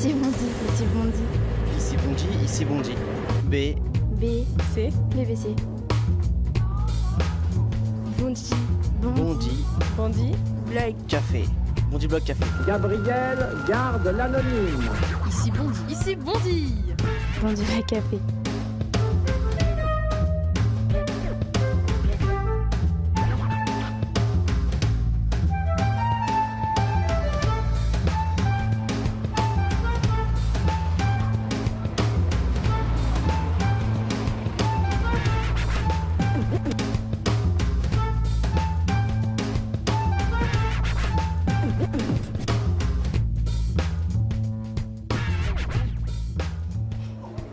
Ici Bondy, ici Bondy. Ici Bondy, ici Bondy. B. B. C. BBC. Bondy. Bondy. Bondy. Blog. Café. Bondy Blog Café. Gabriel garde l'anonyme. Ici Bondy. Ici Bondy. Bondy Blog Café.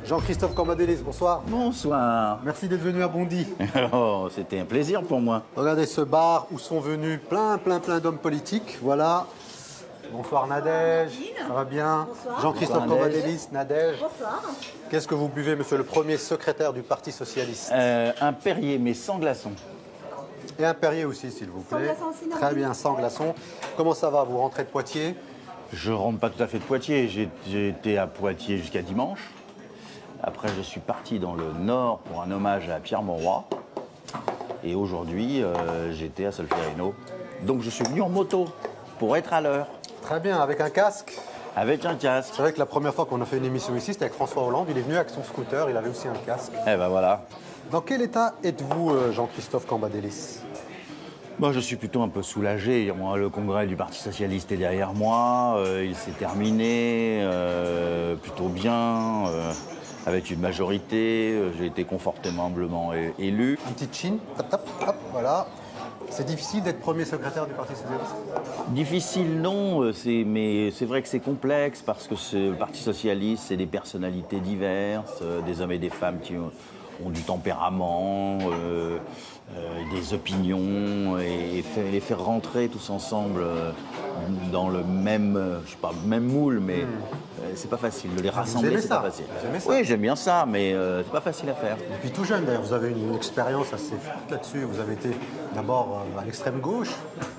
Jean-Christophe Cambadélis, bonsoir. Bonsoir. Merci d'être venu à Bondy. Oh, c'était un plaisir pour moi. Regardez ce bar où sont venus plein d'hommes politiques. Voilà. Bonsoir Nadège. Ça va bien? Jean-Christophe Bonsoir, Cambadélis, Nadège. Bonsoir. Qu'est-ce que vous buvez, monsieur le premier secrétaire du Parti Socialiste? Un Perrier, mais sans glaçons. Et un Perrier aussi, s'il vous plaît. Sans glaçons aussi, très bien, sans glaçons. Comment ça va? Vous rentrez de Poitiers? Je rentre pas tout à fait de Poitiers. J'ai été à Poitiers jusqu'à dimanche. Après, je suis parti dans le Nord pour un hommage à Pierre Mauroy. Et aujourd'hui, j'étais à Solferino. Donc, je suis venu en moto pour être à l'heure. Très bien, avec un casque? Avec un casque. C'est vrai que la première fois qu'on a fait une émission ici, c'était avec François Hollande. Il est venu avec son scooter, il avait aussi un casque. Eh ben voilà. Dans quel état êtes-vous, Jean-Christophe Cambadélis? Moi, je suis plutôt un peu soulagé. Moi, le congrès du Parti Socialiste est derrière moi. Il s'est terminé plutôt bien. Avec une majorité, j'ai été confortablement élu. Un petit chin, hop, hop, hop, voilà. C'est difficile d'être premier secrétaire du Parti Socialiste? Difficile, non, mais c'est vrai que c'est complexe parce que le Parti Socialiste, c'est des personnalités diverses, des hommes et des femmes qui ont du tempérament, des opinions, et les faire rentrer tous ensemble dans le même, je sais pas, même moule, mais c'est pas facile. De les rassembler, c'est pas facile. Vous aimez ça? Oui, j'aime bien ça, mais c'est pas facile à faire. Depuis tout jeune, d'ailleurs, vous avez une expérience assez forte là-dessus. Vous avez été d'abord à l'extrême gauche.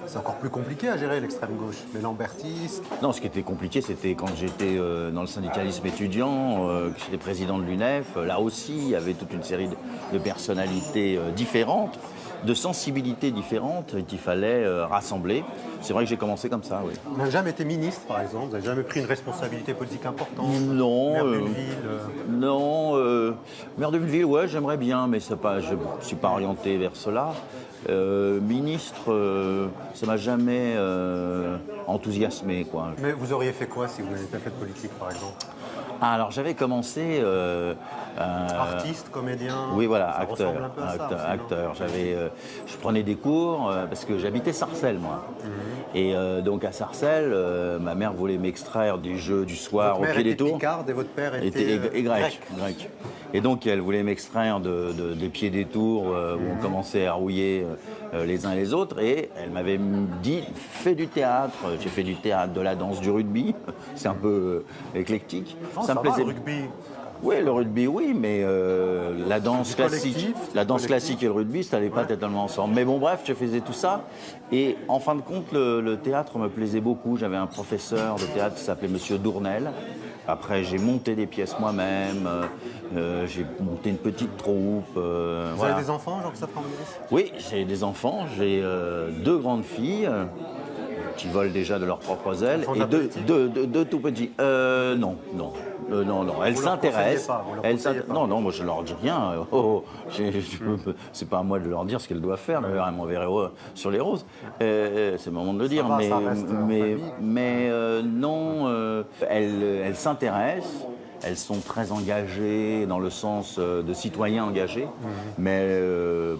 C'est encore plus compliqué à gérer l'extrême gauche. Les lambertistes. Non, ce qui était compliqué, c'était quand j'étais dans le syndicalisme étudiant, que j'étais président de l'UNEF. Là aussi, il y avait toute une série de personnalités différentes, de sensibilités différentes qu'il fallait rassembler. C'est vrai que j'ai commencé comme ça, oui. Vous n'avez jamais été ministre, par exemple? Vous n'avez jamais pris une responsabilité politique importante? Non. Maire d'une ville? Non. Maire de ville, ouais, j'aimerais bien, mais je ne suis pas orienté vers cela. Ministre, ça m'a jamais enthousiasmé, quoi. Mais vous auriez fait quoi si vous n'aviez pas fait de politique, par exemple? Ah, alors j'avais commencé... Artiste, comédien? Oui, voilà, ça acteur. ressemble un peu à ça aussi, Acteur. Je prenais des cours parce que j'habitais Sarcelles, moi. Et donc à Sarcelles, ma mère voulait m'extraire du jeu du soir au pied des tours. Votre mère était picarde et votre père était grec. Et donc elle voulait m'extraire des pieds des tours où on commençait à rouiller les uns les autres. Et elle m'avait dit, fais du théâtre. J'ai fait du théâtre, de la danse, du rugby. C'est un peu éclectique. Non, ça me plaisait. Le rugby. Oui, le rugby, oui, mais la danse classique et le rugby, ça n'allait pas totalement ensemble. Mais bon, bref, je faisais tout ça. Et en fin de compte, le théâtre me plaisait beaucoup. J'avais un professeur de théâtre qui s'appelait Monsieur Dournel. Après, j'ai monté des pièces moi-même. J'ai monté une petite troupe. Vous avez des enfants, Jean-Christophe Cambadélis? Oui, j'ai des enfants. J'ai 2 grandes filles qui volent déjà de leurs propres ailes. Et deux tout petits. Non. Elles s'intéressent. Non, moi je leur dis rien. C'est pas à moi de leur dire ce qu'elles doivent faire. D'ailleurs, elles m'enverraient sur les roses. C'est le moment de le dire. Mais non, elles s'intéressent. Elles sont très engagées dans le sens de citoyens engagés, mais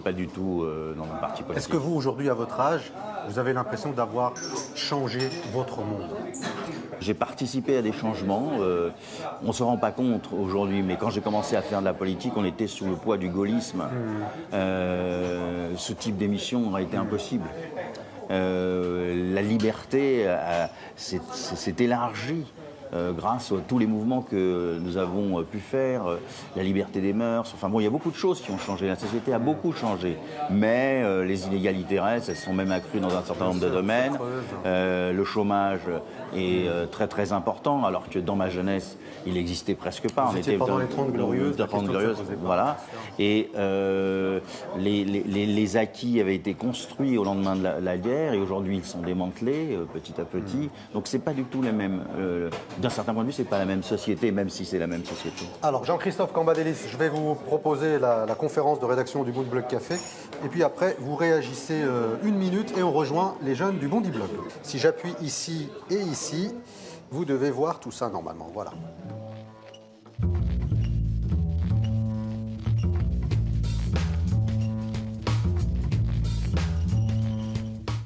pas du tout dans le parti politique. Est-ce que vous, aujourd'hui, à votre âge, vous avez l'impression d'avoir changé votre monde? J'ai participé à des changements. On ne se rend pas compte aujourd'hui, mais quand j'ai commencé à faire de la politique, on était sous le poids du gaullisme. Ce type d'émission a été impossible. La liberté s'est élargie. grâce à tous les mouvements que nous avons pu faire, la liberté des mœurs. Enfin bon, il y a beaucoup de choses qui ont changé. La société a beaucoup changé. Mais les inégalités restent, elles sont même accrues dans un certain nombre de domaines. Le chômage est très très important, alors que dans ma jeunesse, il n'existait presque pas. On était pendant les 30 glorieuses. Voilà. Et les acquis avaient été construits au lendemain de la guerre et aujourd'hui ils sont démantelés petit à petit. Donc c'est pas du tout les mêmes. D'un certain point de vue, c'est pas la même société, même si c'est la même société. Alors Jean-Christophe Cambadélis, je vais vous proposer la conférence de rédaction du Bondi Blog Café. Et puis après, vous réagissez 1 minute et on rejoint les jeunes du Bondi Blog. Si j'appuie ici et ici, vous devez voir tout ça normalement. Voilà.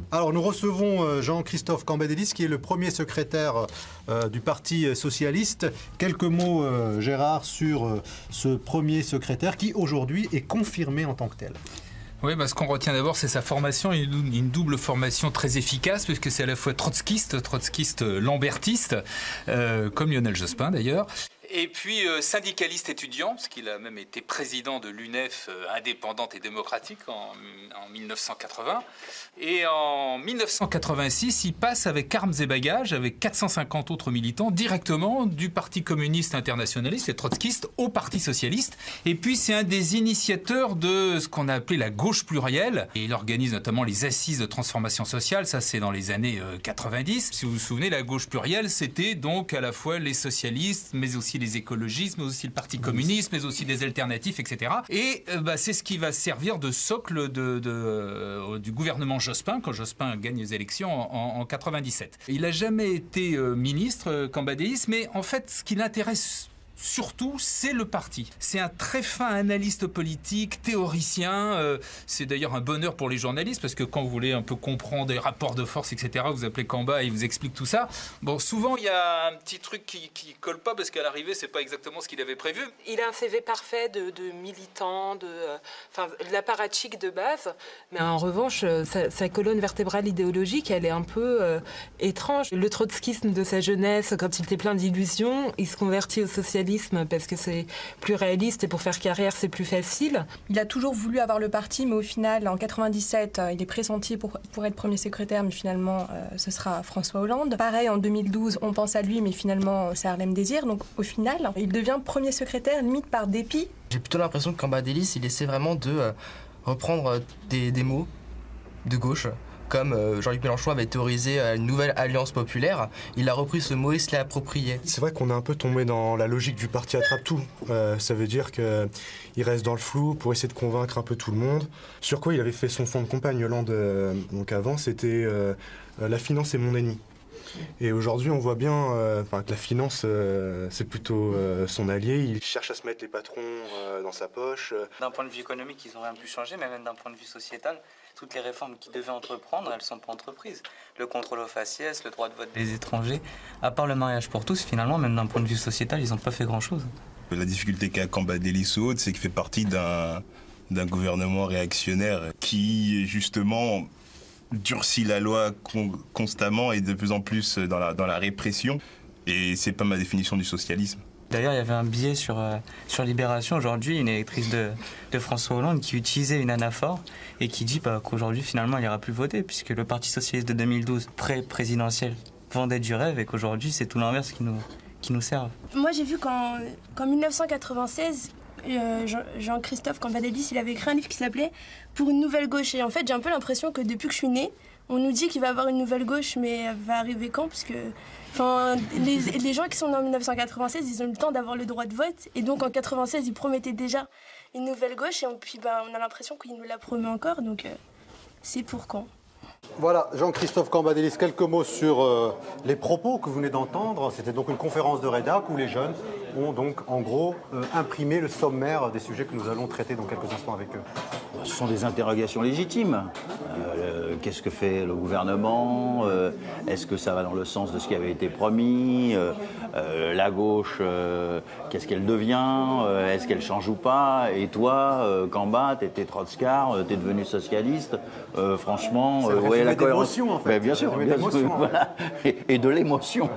Alors nous recevons Jean-Christophe Cambadélis qui est le premier secrétaire du Parti Socialiste. Quelques mots Gérard sur ce premier secrétaire qui aujourd'hui est confirmé en tant que tel. Oui, ce qu'on retient d'abord, c'est sa formation, une double formation très efficace, puisque c'est à la fois trotskiste, lambertiste, comme Lionel Jospin d'ailleurs. Et puis syndicaliste étudiant, parce qu'il a même été président de l'UNEF indépendante et démocratique en 1980. Et en 1986, il passe avec armes et bagages, avec 450 autres militants, directement du Parti communiste internationaliste et trotskiste au Parti socialiste. Et puis c'est un des initiateurs de ce qu'on a appelé la gauche plurielle. Et il organise notamment les assises de transformation sociale, ça c'est dans les années 90. Si vous vous souvenez, la gauche plurielle, c'était donc à la fois les socialistes, mais aussi les écologistes, mais aussi le Parti communiste, mais aussi des alternatifs, etc. Et c'est ce qui va servir de socle du gouvernement Jospin, quand Jospin gagne les élections en 97. Il n'a jamais été ministre, Cambadélis, mais en fait, ce qui l'intéresse surtout, c'est le parti. C'est un très fin analyste politique, théoricien. C'est d'ailleurs un bonheur pour les journalistes, parce que quand vous voulez un peu comprendre les rapports de force, etc., vous appelez Camba et il vous explique tout ça. Bon, souvent, il y a un petit truc qui colle pas, parce qu'à l'arrivée, c'est pas exactement ce qu'il avait prévu. Il a un CV parfait de militant, de l'apparatchik de base, mais en revanche, sa colonne vertébrale idéologique, elle est un peu étrange. Le trotskisme de sa jeunesse, quand il était plein d'illusions, il se convertit au socialisme parce que c'est plus réaliste et pour faire carrière c'est plus facile. Il a toujours voulu avoir le parti, mais au final en 97 il est pressenti pour être premier secrétaire, mais finalement ce sera François Hollande. Pareil en 2012 on pense à lui, mais finalement c'est Harlem Désir. Donc au final il devient premier secrétaire limite par dépit. J'ai plutôt l'impression que Cambadélis il essaie vraiment de reprendre des mots de gauche. Comme Jean-Luc Mélenchon avait théorisé une nouvelle alliance populaire, il a repris ce mot et se l'a approprié. C'est vrai qu'on est un peu tombé dans la logique du parti attrape-tout. Ça veut dire qu'il reste dans le flou pour essayer de convaincre un peu tout le monde. Sur quoi il avait fait son fond de campagne, Hollande, donc avant, c'était la finance est mon ennemi. Et aujourd'hui, on voit bien que la finance, c'est plutôt son allié. Il cherche à se mettre les patrons dans sa poche. D'un point de vue économique, ils n'ont rien pu changer, mais même d'un point de vue sociétal, toutes les réformes qu'ils devaient entreprendre, elles ne sont pas entreprises. Le contrôle au faciès, le droit de vote des étrangers, à part le mariage pour tous, finalement, même d'un point de vue sociétal, ils n'ont pas fait grand-chose. La difficulté qu'a Cambadélis ou autre, c'est qu'il fait partie d'un gouvernement réactionnaire qui, justement, durcit la loi constamment et de plus en plus dans la répression. Et c'est pas ma définition du socialisme. D'ailleurs, il y avait un billet sur Libération aujourd'hui, une électrice de François Hollande qui utilisait une anaphore et qui dit qu'aujourd'hui, finalement, il n'ira plus voter, puisque le Parti socialiste de 2012, pré-présidentiel, vendait du rêve et qu'aujourd'hui, c'est tout l'inverse qui nous serve. Moi, j'ai vu qu'en 1996, Jean-Christophe Cambadélis, il avait écrit un livre qui s'appelait « Pour une nouvelle gauche ». Et en fait, j'ai un peu l'impression que depuis que je suis née, on nous dit qu'il va y avoir une nouvelle gauche, mais elle va arriver quand? Parce que les gens qui sont nés en 1996, ils ont eu le temps d'avoir le droit de vote. Et donc en 96, ils promettaient déjà une nouvelle gauche. Et puis on a l'impression qu'ils nous la promettent encore. Donc c'est pour quand? Voilà, Jean-Christophe Cambadélis, quelques mots sur les propos que vous venez d'entendre. C'était donc une conférence de rédac où les jeunes ont donc en gros imprimé le sommaire des sujets que nous allons traiter dans quelques instants avec eux. Ce sont des interrogations légitimes. Qu'est-ce que fait le gouvernement? Est-ce que ça va dans le sens de ce qui avait été promis? La gauche, qu'est-ce qu'elle devient? Est-ce qu'elle change ou pas? Et toi, Camba, t'étais trotskard, t'es devenu socialiste. Franchement, ouais, la cohérence. En fait. Ben, bien sûr, voilà. Et de l'émotion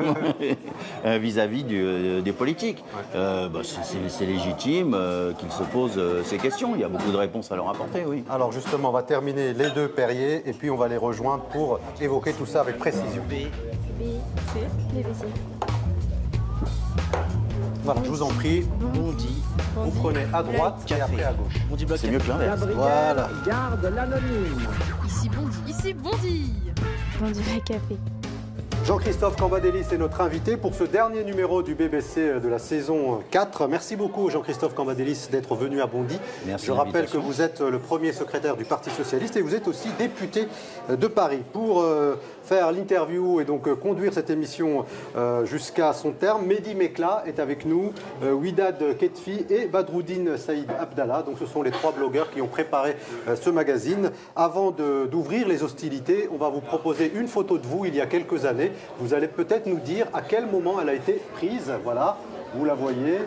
vis-à-vis des politiques. Ouais. C'est légitime qu'ils se posent ces questions. Il y a beaucoup de réponses à leur apporter, oui. Alors justement, on va terminer les deux Perrier et puis on va les rejoindre pour évoquer tout ça avec précision. B, C, les BC. Voilà, je vous en prie. Bondy. Vous prenez à droite et après à gauche. Bondy bloc C'est café. mieux que l'inverse. Gabriel Voilà. garde l'anonyme. Ici Bondy. Ici Bondy. Bondy Black Café. Jean-Christophe Cambadélis est notre invité pour ce dernier numéro du BBC de la saison 4. Merci beaucoup Jean-Christophe Cambadélis d'être venu à Bondy. Merci. Je rappelle que vous êtes le premier secrétaire du Parti Socialiste et vous êtes aussi député de Paris. Pour faire l'interview et donc conduire cette émission jusqu'à son terme, Mehdi Mekla est avec nous, Widad Ketfi et Badroudine Saïd Abdallah. Donc ce sont les trois blogueurs qui ont préparé ce magazine. Avant d'ouvrir les hostilités, on va vous proposer une photo de vous il y a quelques années. Vous allez peut-être nous dire à quel moment elle a été prise. Voilà, vous la voyez.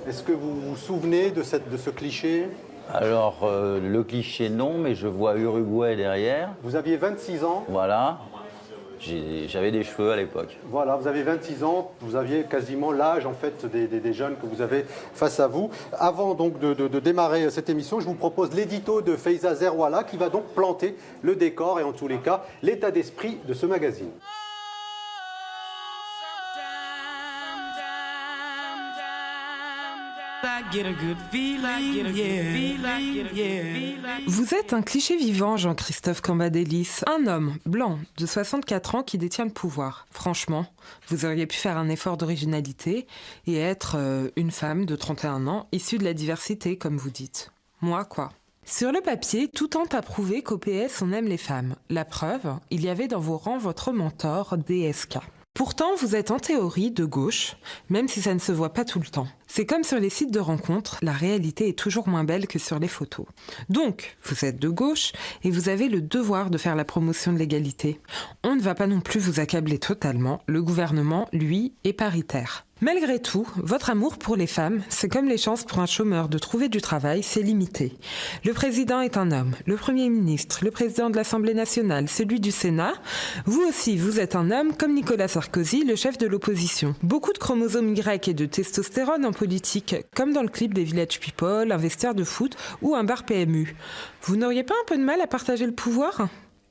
Est-ce que vous vous souvenez de ce cliché? Alors, le cliché, non, mais je vois Uruguay derrière. Vous aviez 26 ans. Voilà. J'avais des cheveux à l'époque. Voilà, vous avez 26 ans, vous aviez quasiment l'âge en fait des jeunes que vous avez face à vous. Avant donc de démarrer cette émission, je vous propose l'édito de Faiza Zerwala qui va donc planter le décor et en tous les cas l'état d'esprit de ce magazine. Vous êtes un cliché vivant, Jean-Christophe Cambadélis. Un homme blanc de 64 ans qui détient le pouvoir. Franchement, vous auriez pu faire un effort d'originalité et être une femme de 31 ans issue de la diversité, comme vous dites. Moi, quoi. Sur le papier, tout tend à prouver qu'au PS, on aime les femmes. La preuve, il y avait dans vos rangs votre mentor, DSK. Pourtant, vous êtes en théorie de gauche, même si ça ne se voit pas tout le temps. C'est comme sur les sites de rencontres, la réalité est toujours moins belle que sur les photos. Donc, vous êtes de gauche et vous avez le devoir de faire la promotion de l'égalité. On ne va pas non plus vous accabler totalement, le gouvernement, lui, est paritaire. Malgré tout, votre amour pour les femmes, c'est comme les chances pour un chômeur de trouver du travail, c'est limité. Le président est un homme, le Premier ministre, le président de l'Assemblée nationale, celui du Sénat. Vous aussi, vous êtes un homme comme Nicolas Sarkozy, le chef de l'opposition. Beaucoup de chromosomes Y et de testostérone en politique, comme dans le clip des Village People, un vestiaire de foot ou un bar PMU. Vous n'auriez pas un peu de mal à partager le pouvoir ?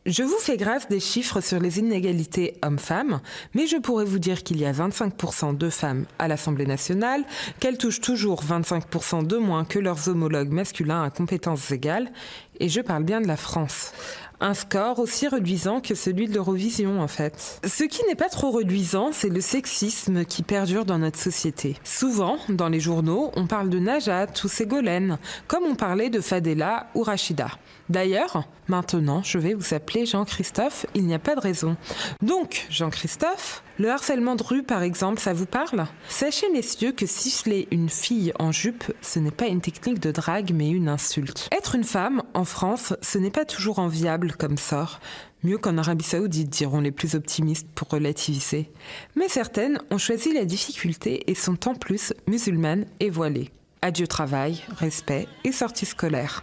Je vous fais grâce des chiffres sur les inégalités hommes-femmes, mais je pourrais vous dire qu'il y a 25% de femmes à l'Assemblée nationale, qu'elles touchent toujours 25% de moins que leurs homologues masculins à compétences égales, et je parle bien de la France. Un score aussi reluisant que celui de l'Eurovision, en fait. Ce qui n'est pas trop reluisant, c'est le sexisme qui perdure dans notre société. Souvent, dans les journaux, on parle de Najat ou Ségolène, comme on parlait de Fadela ou Rachida. D'ailleurs, maintenant, je vais vous appeler Jean-Christophe, il n'y a pas de raison. Donc, Jean-Christophe, le harcèlement de rue, par exemple, ça vous parle ? Sachez, messieurs, que siffler une fille en jupe, ce n'est pas une technique de drague, mais une insulte. Être une femme, en France, ce n'est pas toujours enviable comme sort. Mieux qu'en Arabie Saoudite, diront les plus optimistes pour relativiser. Mais certaines ont choisi la difficulté et sont en plus musulmanes et voilées. Adieu travail, respect et sortie scolaire.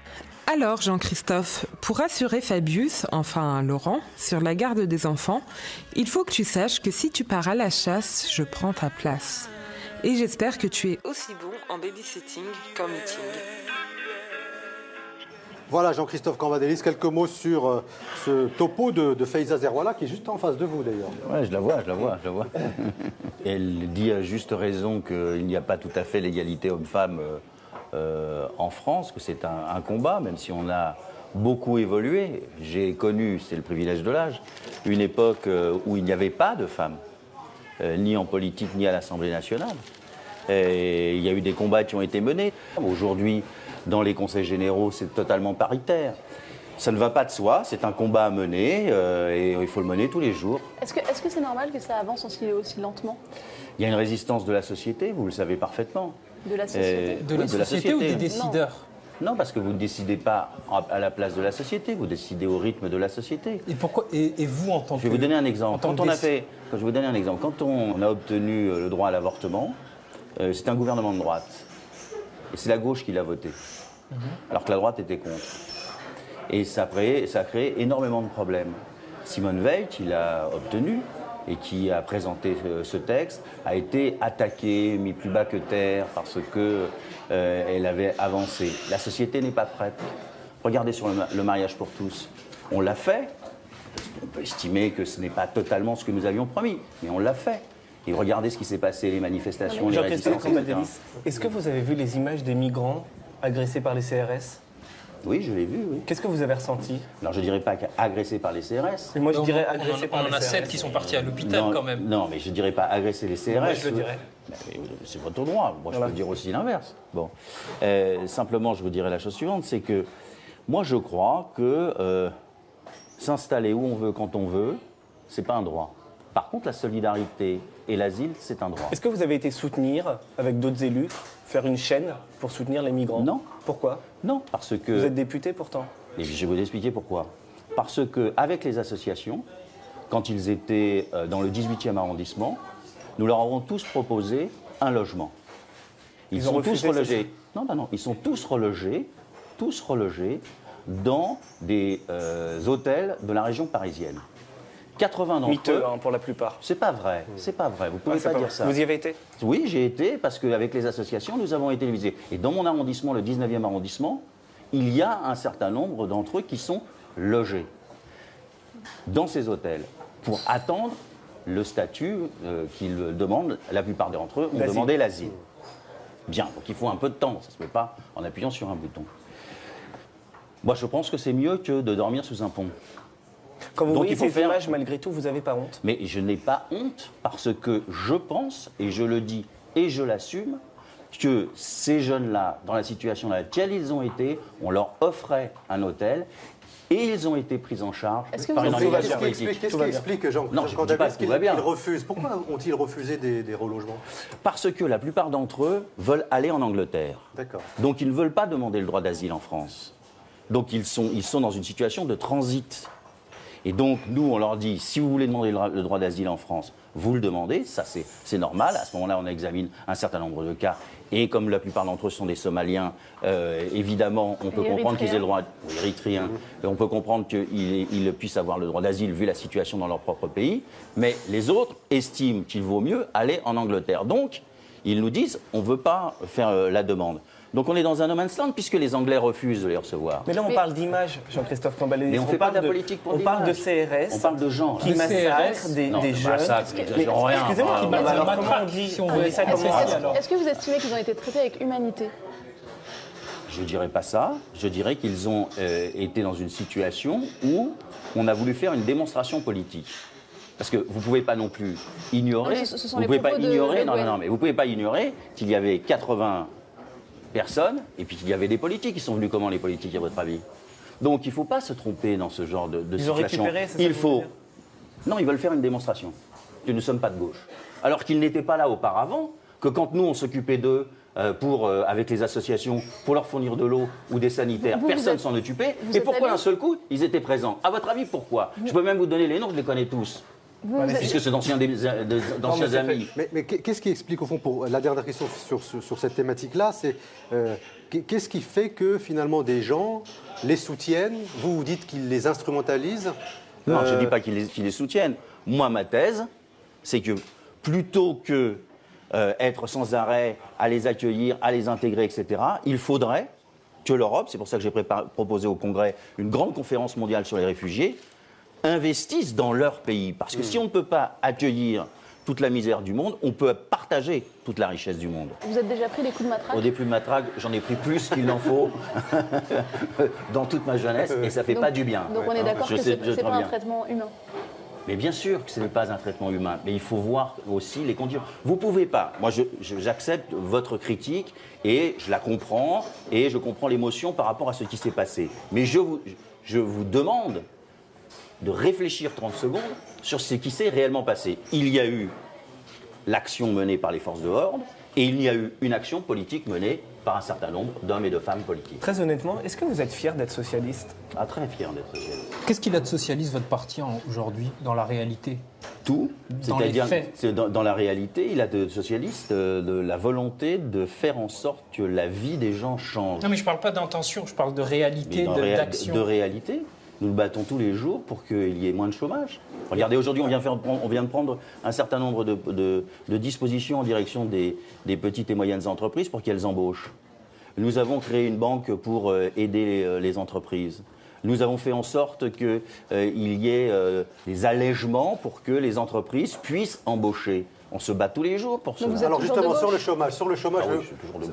Alors, Jean-Christophe, pour rassurer Fabius, enfin Laurent, sur la garde des enfants, il faut que tu saches que si tu pars à la chasse, je prends ta place. Et j'espère que tu es aussi bon en babysitting qu'en meeting. Voilà Jean-Christophe Cambadélis, quelques mots sur ce topo de Faiza Zerwala qui est juste en face de vous d'ailleurs. Ouais, je la vois. Elle dit à juste raison qu'il n'y a pas tout à fait l'égalité homme-femme en France, que c'est un combat, même si on a beaucoup évolué. J'ai connu, c'est le privilège de l'âge, une époque où il n'y avait pas de femmes, ni en politique, ni à l'Assemblée nationale. Et il y a eu des combats qui ont été menés. Aujourd'hui, dans les conseils généraux, c'est totalement paritaire. Ça ne va pas de soi, c'est un combat à mener et il faut le mener tous les jours. Est-ce que c'est normal que ça avance aussi lentement ? Il y a une résistance de la société, vous le savez parfaitement. De la société de la société ou des décideurs ? Non, parce que vous ne décidez pas à la place de la société, vous décidez au rythme de la société. Et pourquoi et vous en tant que... Je vais vous donner un exemple. Quand on a obtenu le droit à l'avortement, c'était un gouvernement de droite. Et c'est la gauche qui l'a voté. Alors que la droite était contre. Et ça a créé énormément de problèmes. Simone Veil, qui l'a obtenu et qui a présenté ce texte, a été attaquée, mis plus bas que terre parce qu'elle avait avancé. La société n'est pas prête. Regardez sur le mariage pour tous. On l'a fait. On peut estimer que ce n'est pas totalement ce que nous avions promis, mais on l'a fait. Et regardez ce qui s'est passé, les manifestations, les résistances, etc. Est-ce que vous avez vu les images des migrants agressés par les CRS? Oui, je l'ai vu, oui. Qu'est-ce que vous avez ressenti? Alors, je ne dirais pas agressés par les CRS. Mais moi, je dirais agressés par les CRS. On en a 7 qui sont partis à l'hôpital, quand même. Non, mais je ne dirais pas agresser les CRS. Moi, je le dirais. C'est votre droit. Moi, je peux dire aussi l'inverse. Bon. Simplement, je vous dirais la chose suivante, c'est que moi, je crois que s'installer où on veut, quand on veut, ce n'est pas un droit. Par contre, la solidarité et l'asile, c'est un droit. Est-ce que vous avez été soutenir, avec d'autres élus, faire une chaîne pour soutenir les migrants? Non. Pourquoi? Non, parce que... Vous êtes député pourtant. Et je vais vous expliquer pourquoi. Parce qu'avec les associations, quand ils étaient dans le 18e arrondissement, nous leur avons tous proposé un logement. Ils sont tous relogés. Non, ils sont tous relogés dans des hôtels de la région parisienne. 80 d'entre eux... Miteux, pour la plupart. C'est pas vrai, c'est pas vrai. Vous pouvez pas dire ça. Vous y avez été? Oui, j'ai été, parce qu'avec les associations, nous avons été visés. Et dans mon arrondissement, le 19e arrondissement, il y a un certain nombre d'entre eux qui sont logés dans ces hôtels pour attendre le statut qu'ils demandent. La plupart d'entre eux ont demandé l'asile. Bien, donc il faut un peu de temps, ça ne se fait pas en appuyant sur un bouton. Moi, je pense que c'est mieux que de dormir sous un pont. Quand vous voyez ces images, malgré tout, vous n'avez pas honte? Mais je n'ai pas honte parce que je pense, et je le dis et je l'assume, que ces jeunes-là, dans la situation dans laquelle ils ont été, on leur offrait un hôtel et ils ont été pris en charge par une organisation politique. Qu'est-ce qui explique, Jean, qu'ils refusent? Pourquoi ont-ils refusé des relogements? Parce que la plupart d'entre eux veulent aller en Angleterre. D'accord. Donc ils ne veulent pas demander le droit d'asile en France. Donc ils sont dans une situation de transit. Et donc, nous, on leur dit, si vous voulez demander le droit d'asile en France, vous le demandez, ça c'est normal. À ce moment-là, on examine un certain nombre de cas. Et comme la plupart d'entre eux sont des Somaliens, évidemment, on peut comprendre qu'ils aient le droit... Érythréens. On peut comprendre qu'ils puissent avoir le droit d'asile vu la situation dans leur propre pays. Mais les autres estiment qu'il vaut mieux aller en Angleterre. Donc, ils nous disent, on ne veut pas faire la demande. Donc on est dans un no man's land puisque les Anglais refusent de les recevoir. Mais là on parle d'images, Jean-Christophe Cambadélis. Mais on ne fait pas de la politique pour l'image. On parle de CRS. On parle de gens. Qui massacrent des jeunes. Excusez-moi, qui massacrent. Si on veut ça comme ça. Est-ce que vous estimez qu'ils ont été traités avec humanité? Je ne dirais pas ça. Je dirais qu'ils ont été dans une situation où on a voulu faire une démonstration politique. Parce que vous ne pouvez pas non plus ignorer. Vous pouvez pas ignorer. Mais vous pouvez pas ignorer qu'il y avait 80 personnes, et puis qu'il y avait des politiques. Ils sont venus comment, les politiques, à votre avis? Donc il ne faut pas se tromper dans ce genre de situation. Il faut... Non, ils veulent faire une démonstration que nous ne sommes pas de gauche. Alors qu'ils n'étaient pas là auparavant, que quand nous, on s'occupait d'eux, avec les associations, pour leur fournir de l'eau ou des sanitaires, personne ne s'en occupait. Et pourquoi d'un seul coup, ils étaient présents? À votre avis, pourquoi? Je peux même vous donner les noms, je les connais tous. Puisque c'est d'anciens amis. Mais qu'est-ce qui explique, au fond, pour la dernière question sur cette thématique-là, c'est qu'est-ce qui fait que, finalement, des gens les soutiennent? Vous dites qu'ils les instrumentalisent? Non, je ne dis pas qu'ils les soutiennent. Moi, ma thèse, c'est que plutôt que être sans arrêt à les accueillir, à les intégrer, etc., il faudrait que l'Europe, c'est pour ça que j'ai proposé au Congrès une grande conférence mondiale sur les réfugiés, investissent dans leur pays. Parce que si on ne peut pas accueillir toute la misère du monde, on peut partager toute la richesse du monde. Vous êtes déjà pris des coups de matraque? Des coups de matraque, j'en ai pris plus qu'il n'en faut dans toute ma jeunesse, et ça ne fait pas du bien. Donc on est d'accord que ce n'est pas un traitement humain? Mais bien sûr que ce n'est pas un traitement humain, mais il faut voir aussi les conditions. Vous ne pouvez pas, moi j'accepte votre critique, et je la comprends, et je comprends l'émotion par rapport à ce qui s'est passé. Mais je vous demande de réfléchir 30 secondes sur ce qui s'est réellement passé. Il y a eu l'action menée par les forces de l'ordre et il y a eu une action politique menée par un certain nombre d'hommes et de femmes politiques. Très honnêtement, est-ce que vous êtes fier d'être socialiste? Ah, très fier d'être socialiste. Qu'est-ce qu'il a de socialiste, votre parti, aujourd'hui, dans la réalité? Tout. Dans les faits. Dans la réalité, il a de socialiste de la volonté de faire en sorte que la vie des gens change. Non, mais je ne parle pas d'intention, je parle de réalité, d'action. De réalité. Nous nous battons tous les jours pour qu'il y ait moins de chômage. Regardez, aujourd'hui, on vient de prendre un certain nombre de dispositions en direction des petites et moyennes entreprises pour qu'elles embauchent. Nous avons créé une banque pour aider les entreprises. Nous avons fait en sorte qu'il y ait des allègements pour que les entreprises puissent embaucher. On se bat tous les jours pour cela. Alors justement, sur le chômage,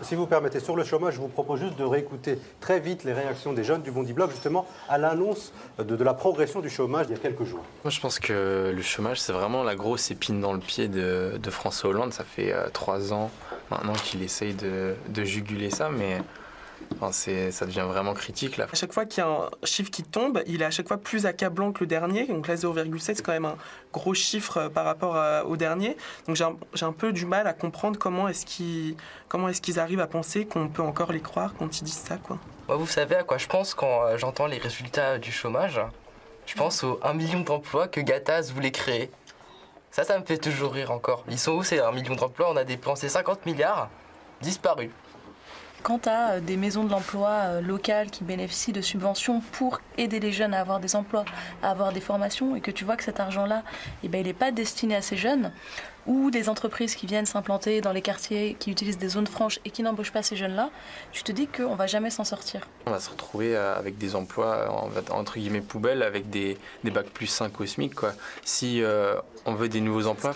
si vous permettez, sur le chômage, je vous propose juste de réécouter très vite les réactions des jeunes du Bondi Blog, justement, à l'annonce de la progression du chômage il y a quelques jours. Moi, je pense que le chômage, c'est vraiment la grosse épine dans le pied de François Hollande. Ça fait 3 ans maintenant qu'il essaye de juguler ça, mais... Enfin, ça devient vraiment critique là. À chaque fois qu'il y a un chiffre qui tombe, il est à chaque fois plus accablant que le dernier. Donc là, 0,7, c'est quand même un gros chiffre par rapport au dernier. Donc j'ai un peu du mal à comprendre comment est-ce qu'ils arrivent à penser qu'on peut encore les croire quand ils disent ça, quoi. Moi, vous savez à quoi je pense quand j'entends les résultats du chômage? Je pense aux 1 million d'emplois que Gattaz voulait créer. Ça me fait toujours rire encore. Ils sont où ces 1 million d'emplois? On a dépensé 50 milliards, disparus. Quand tu as des maisons de l'emploi locales qui bénéficient de subventions pour aider les jeunes à avoir des emplois, à avoir des formations, et que tu vois que cet argent-là, il n'est pas destiné à ces jeunes, ou des entreprises qui viennent s'implanter dans les quartiers, qui utilisent des zones franches et qui n'embauchent pas ces jeunes-là, tu te dis qu'on ne va jamais s'en sortir. On va se retrouver avec des emplois entre guillemets poubelles, avec des bacs plus 5 au SMIC, quoi. Si on veut des nouveaux emplois,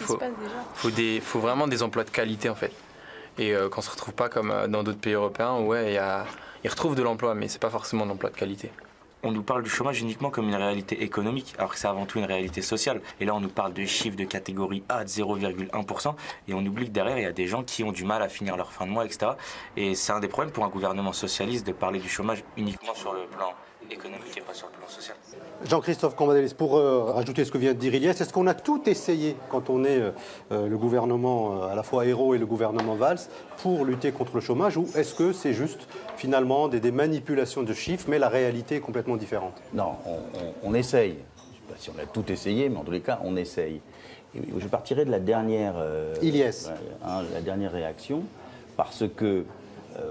il faut vraiment des emplois de qualité en fait. Et qu'on ne se retrouve pas comme dans d'autres pays européens où ils retrouvent de l'emploi, mais ce n'est pas forcément de l'emploi de qualité. On nous parle du chômage uniquement comme une réalité économique, alors que c'est avant tout une réalité sociale. Et là, on nous parle de chiffres de catégorie A de 0,1%, et on oublie que derrière, il y a des gens qui ont du mal à finir leur fin de mois, etc. Et c'est un des problèmes pour un gouvernement socialiste de parler du chômage uniquement sur le plan économique et pas sur le plan social. Jean-Christophe Cambadélis, pour rajouter ce que vient de dire Ilyes, est-ce qu'on a tout essayé quand on est le gouvernement à la fois Ayrault et le gouvernement Valls pour lutter contre le chômage, ou est-ce que c'est juste finalement des manipulations de chiffres, mais la réalité est complètement différente? Non, on essaye. Je ne sais pas si on a tout essayé, mais en tous les cas, on essaye. Et je partirai de la dernière, la dernière réaction, parce que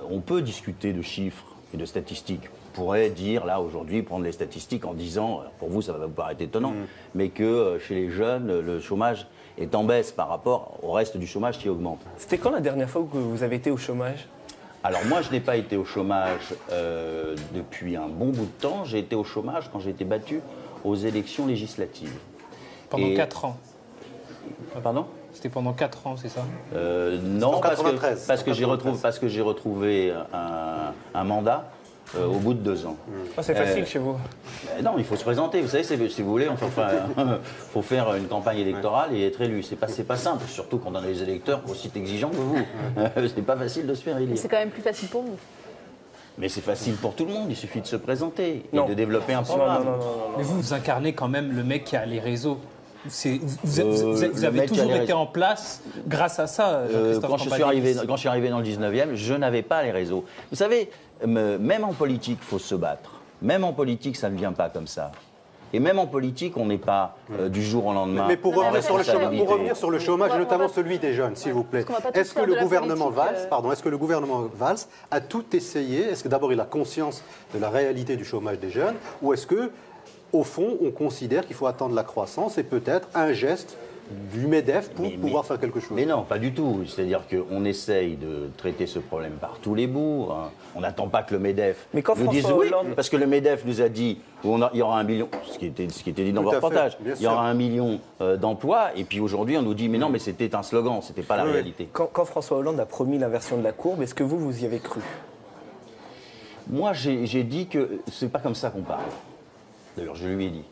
on peut discuter de chiffres et de statistiques. On pourrait dire, là, aujourd'hui, prendre les statistiques en disant, pour vous, ça va vous paraître étonnant, mais que chez les jeunes, le chômage est en baisse par rapport au reste du chômage qui augmente. C'était quand la dernière fois que vous avez été au chômage? Alors moi, je n'ai pas été au chômage depuis un bon bout de temps. J'ai été au chômage quand j'ai été battu aux élections législatives. Pendant 4 ans. Pardon? C'était pendant 4 ans, c'est ça? Non, parce que j'ai retrouvé un mandat au bout de 2 ans. Oh, c'est facile chez vous. Non, il faut se présenter. Vous savez, si vous voulez, faut faire une campagne électorale et être élu. C'est pas simple, surtout quand on a des électeurs aussi exigeants que vous. C'est pas facile de se faire élire. C'est quand même plus facile pour vous. Mais c'est facile pour tout le monde, il suffit de se présenter et de développer un programme. Non. Mais vous incarnez quand même le mec qui a les réseaux. Vous avez toujours été en place grâce à ça, quand je suis arrivé dans le 19e, je n'avais pas les réseaux. Vous savez, même en politique, il faut se battre. Même en politique, ça ne vient pas comme ça. Et même en politique, on n'est pas du jour au lendemain. Mais pour revenir sur le chômage, notamment celui des jeunes, s'il vous plaît, est-ce que le gouvernement Valls a tout essayé? Est-ce que d'abord il a conscience de la réalité du chômage des jeunes, ou est-ce que au fond, on considère qu'il faut attendre la croissance et peut-être un geste du MEDEF pour pouvoir faire quelque chose? Mais non, pas du tout. C'est-à-dire qu'on essaye de traiter ce problème par tous les bouts. On n'attend pas que le MEDEF nous dise oui, parce que le MEDEF nous a dit qu'il y aura 1 million, ce qui était dit dans le reportage, il y aura 1 million d'emplois, et puis aujourd'hui on nous dit mais non, mais c'était un slogan, c'était pas la réalité. Quand François Hollande a promis l'inversion de la courbe, est-ce que vous y avez cru? Moi, j'ai dit que c'est pas comme ça qu'on parle. D'ailleurs, je lui ai dit.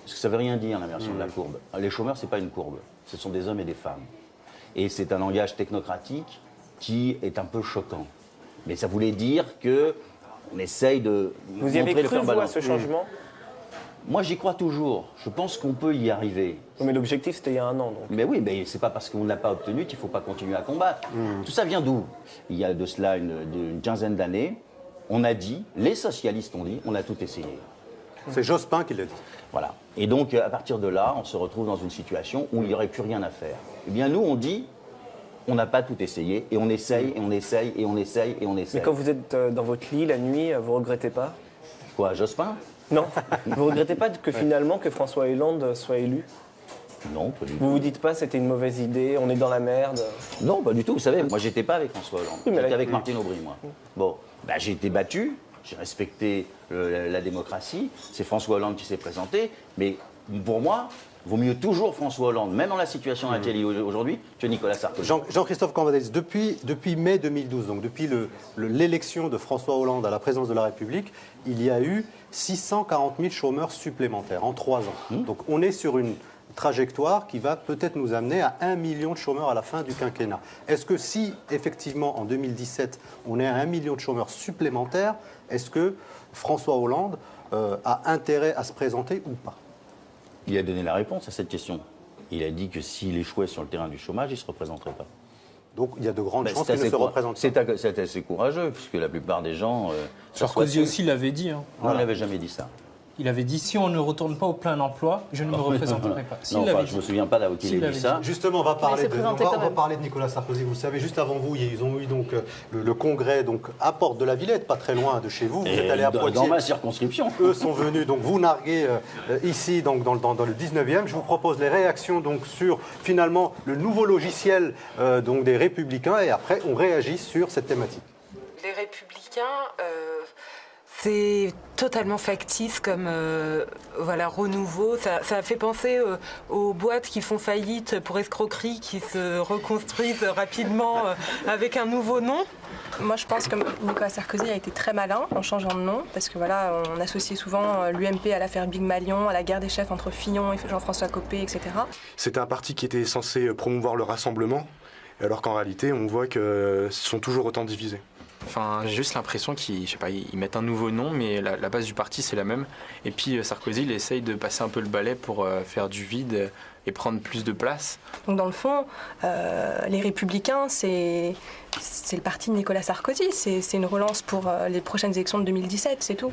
Parce que ça ne veut rien dire, l'inversion de la courbe. Les chômeurs, ce n'est pas une courbe. Ce sont des hommes et des femmes. Et c'est un langage technocratique qui est un peu choquant. Mais ça voulait dire qu'on essaye de Vous y avez cru, vous, à ce changement? Moi, j'y crois toujours. Je pense qu'on peut y arriver. Mais l'objectif, c'était il y a un an. Donc. Mais oui, mais c'est pas parce qu'on ne l'a pas obtenu qu'il ne faut pas continuer à combattre. Tout ça vient d'où? Il y a de cela une quinzaine d'années, on a dit, les socialistes ont dit, on a tout essayé. C'est Jospin qui l'a dit. Voilà. Et donc, à partir de là, on se retrouve dans une situation où il n'y aurait plus rien à faire. Eh bien, nous, on dit, on n'a pas tout essayé, et on essaye, et on essaye, et on essaye, et on essaye. Mais quand vous êtes dans votre lit la nuit, vous regrettez pas? Quoi, Jospin? Non. Vous regrettez pas que finalement que François Hollande soit élu? Non, pas du tout. Vous vous dites pas c'était une mauvaise idée, on est dans la merde? Non, pas du tout. Vous savez, moi, j'étais pas avec François Hollande. Oui, j'étais avec Martine Aubry, moi. Bon, bah, j'ai été battu, j'ai respecté la démocratie. C'est François Hollande qui s'est présenté, mais pour moi, vaut mieux toujours François Hollande, même dans la situation à laquelle il est aujourd'hui, que Nicolas Sarkozy. Jean-Christophe Cambadélis, depuis mai 2012, donc depuis l'élection de François Hollande à la présidence de la République, il y a eu 640 000 chômeurs supplémentaires en 3 ans. Donc on est sur une trajectoire qui va peut-être nous amener à 1 million de chômeurs à la fin du quinquennat. Est-ce que si, effectivement, en 2017, on est à 1 million de chômeurs supplémentaires, est-ce que François Hollande a intérêt à se présenter ou pas? Il a donné la réponse à cette question. Il a dit que s'il échouait sur le terrain du chômage, il ne se représenterait pas. Donc il y a de grandes chances qu'il ne se représente pas. C'est assez courageux, puisque la plupart des gens... Sarkozy aussi l'avait dit. Hein. Non, il n'avait jamais dit ça. Il avait dit, si on ne retourne pas au plein emploi, je ne me représenterai pas. Non, enfin, je ne me souviens pas d'avoir qu'il ait dit ça. Justement, on va parler de Nicolas Sarkozy. Vous savez, juste avant vous, ils ont eu donc le congrès donc, à Porte de la Villette, pas très loin de chez vous. Vous êtes allé à Poitiers. Dans ma circonscription. Eux sont venus donc vous narguer ici, donc, dans le 19e. Je vous propose les réactions donc, sur finalement le nouveau logiciel donc, des Républicains et après, on réagit sur cette thématique. Les Républicains... C'est totalement factice comme renouveau. Ça a fait penser aux boîtes qui font faillite pour escroquerie, qui se reconstruisent rapidement avec un nouveau nom. Moi, je pense que Nicolas Sarkozy a été très malin en changeant de nom, parce que voilà, on associait souvent l'UMP à l'affaire Big Malion, à la guerre des chefs entre Fillon et Jean-François Copé, etc. C'était un parti qui était censé promouvoir le rassemblement, alors qu'en réalité, on voit qu'ils sont toujours autant divisés. Enfin, j'ai juste l'impression qu'ils mettent un nouveau nom, mais la base du parti, c'est la même. Et puis Sarkozy, il essaye de passer un peu le balai pour faire du vide et prendre plus de place. Donc dans le fond, les Républicains, c'est le parti de Nicolas Sarkozy. C'est une relance pour les prochaines élections de 2017, c'est tout.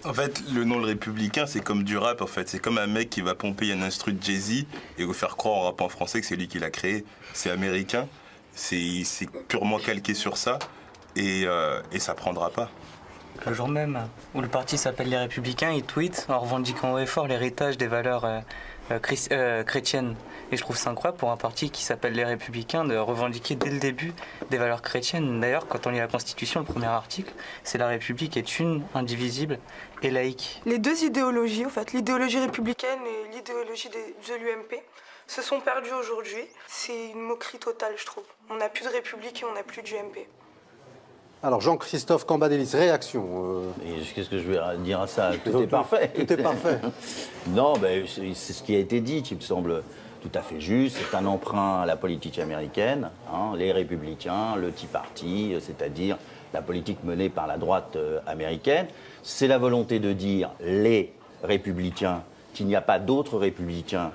En fait, le nom Le Républicain, c'est comme du rap, en fait. C'est comme un mec qui va pomper un instru de Jay-Z et vous faire croire en rap en français que c'est lui qui l'a créé. C'est américain, c'est purement calqué sur ça. Et ça prendra pas. Le jour même où le parti s'appelle Les Républicains, ils tweetent en revendiquant haut et fort l'héritage des valeurs chrétiennes. Et je trouve ça incroyable pour un parti qui s'appelle Les Républicains de revendiquer dès le début des valeurs chrétiennes. D'ailleurs, quand on lit la Constitution, le premier article, c'est la République est une, indivisible et laïque. Les deux idéologies, en fait, l'idéologie républicaine et l'idéologie de l'UMP, se sont perdues aujourd'hui. C'est une moquerie totale, je trouve. On n'a plus de République et on n'a plus d'UMP. Alors Jean-Christophe Cambadélis, réaction. Qu'est-ce que je vais dire à ça? Tout est parfait. Tout est parfait. Non, c'est ce qui a été dit qui me semble tout à fait juste. C'est un emprunt à la politique américaine, hein, les Républicains, le Tea Party, c'est-à-dire la politique menée par la droite américaine. C'est la volonté de dire les Républicains, qu'il n'y a pas d'autres Républicains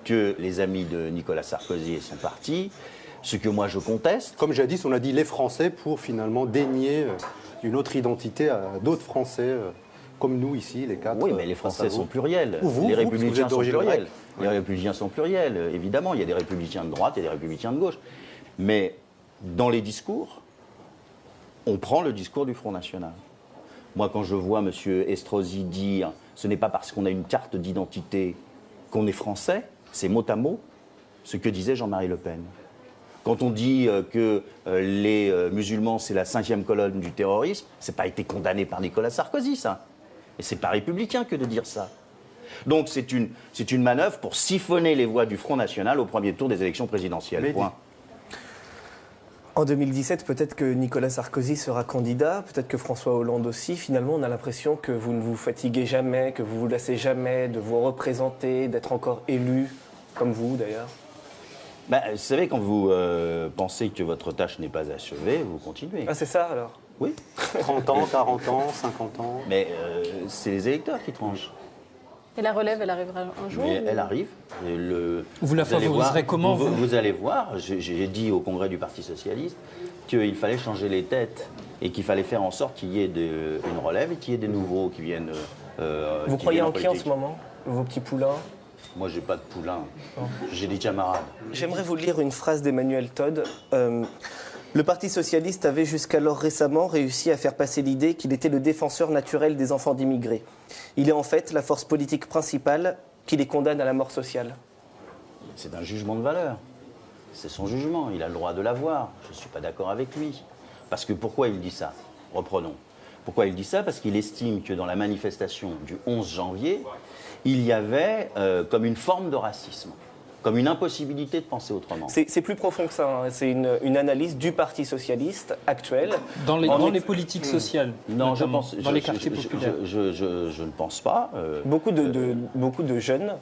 que les amis de Nicolas Sarkozy et son parti. Ce que moi je conteste. Comme jadis, on a dit les Français pour finalement dénier une autre identité à d'autres Français, comme nous ici, les quatre. Oui, mais les Français sont pluriels. Ou vous, les Républicains sont pluriels. Grecque. Les Républicains sont pluriels, évidemment. Il y a des Républicains de droite et des Républicains de gauche. Mais dans les discours, on prend le discours du Front National. Moi, quand je vois M. Estrosi dire « ce n'est pas parce qu'on a une carte d'identité qu'on est français », c'est mot à mot ce que disait Jean-Marie Le Pen. Quand on dit que les musulmans, c'est la 5e colonne du terrorisme, ça n'a pas été condamné par Nicolas Sarkozy, ça. Et c'est pas républicain que de dire ça. Donc c'est une manœuvre pour siphonner les voix du Front National au premier tour des élections présidentielles. Point. En 2017, peut-être que Nicolas Sarkozy sera candidat, peut-être que François Hollande aussi. Finalement, on a l'impression que vous ne vous fatiguez jamais, que vous vous lassez jamais de vous représenter, d'être encore élu, comme vous d'ailleurs. Vous savez, quand vous pensez que votre tâche n'est pas achevée, vous continuez. Ah, c'est ça alors? Oui. 30 ans, 40 ans, 50 ans. Mais c'est les électeurs qui tranchent. Et la relève, elle arrivera un jour? Mais elle arrive. Vous la favoriserez comment vous allez voir, j'ai dit au congrès du Parti Socialiste qu'il fallait changer les têtes et qu'il fallait faire en sorte qu'il y ait une relève et qu'il y ait des nouveaux qui viennent. Vous croyez en qui en ce moment? Vos petits poulains? Moi, j'ai pas de poulain. J'ai des camarades. J'aimerais vous lire une phrase d'Emmanuel Todd. Le Parti socialiste avait jusqu'alors récemment réussi à faire passer l'idée qu'il était le défenseur naturel des enfants d'immigrés. Il est en fait la force politique principale qui les condamne à la mort sociale. C'est un jugement de valeur. C'est son jugement. Il a le droit de l'avoir. Je ne suis pas d'accord avec lui. Parce que pourquoi il dit ça? Reprenons. Pourquoi il dit ça? Parce qu'il estime que dans la manifestation du 11 janvier, il y avait comme une forme de racisme, comme une impossibilité de penser autrement. C'est plus profond que ça. Hein. C'est une analyse du Parti socialiste actuel. Dans les politiques sociales, non, je pense, dans les quartiers populaires. Je ne pense pas. Beaucoup de jeunes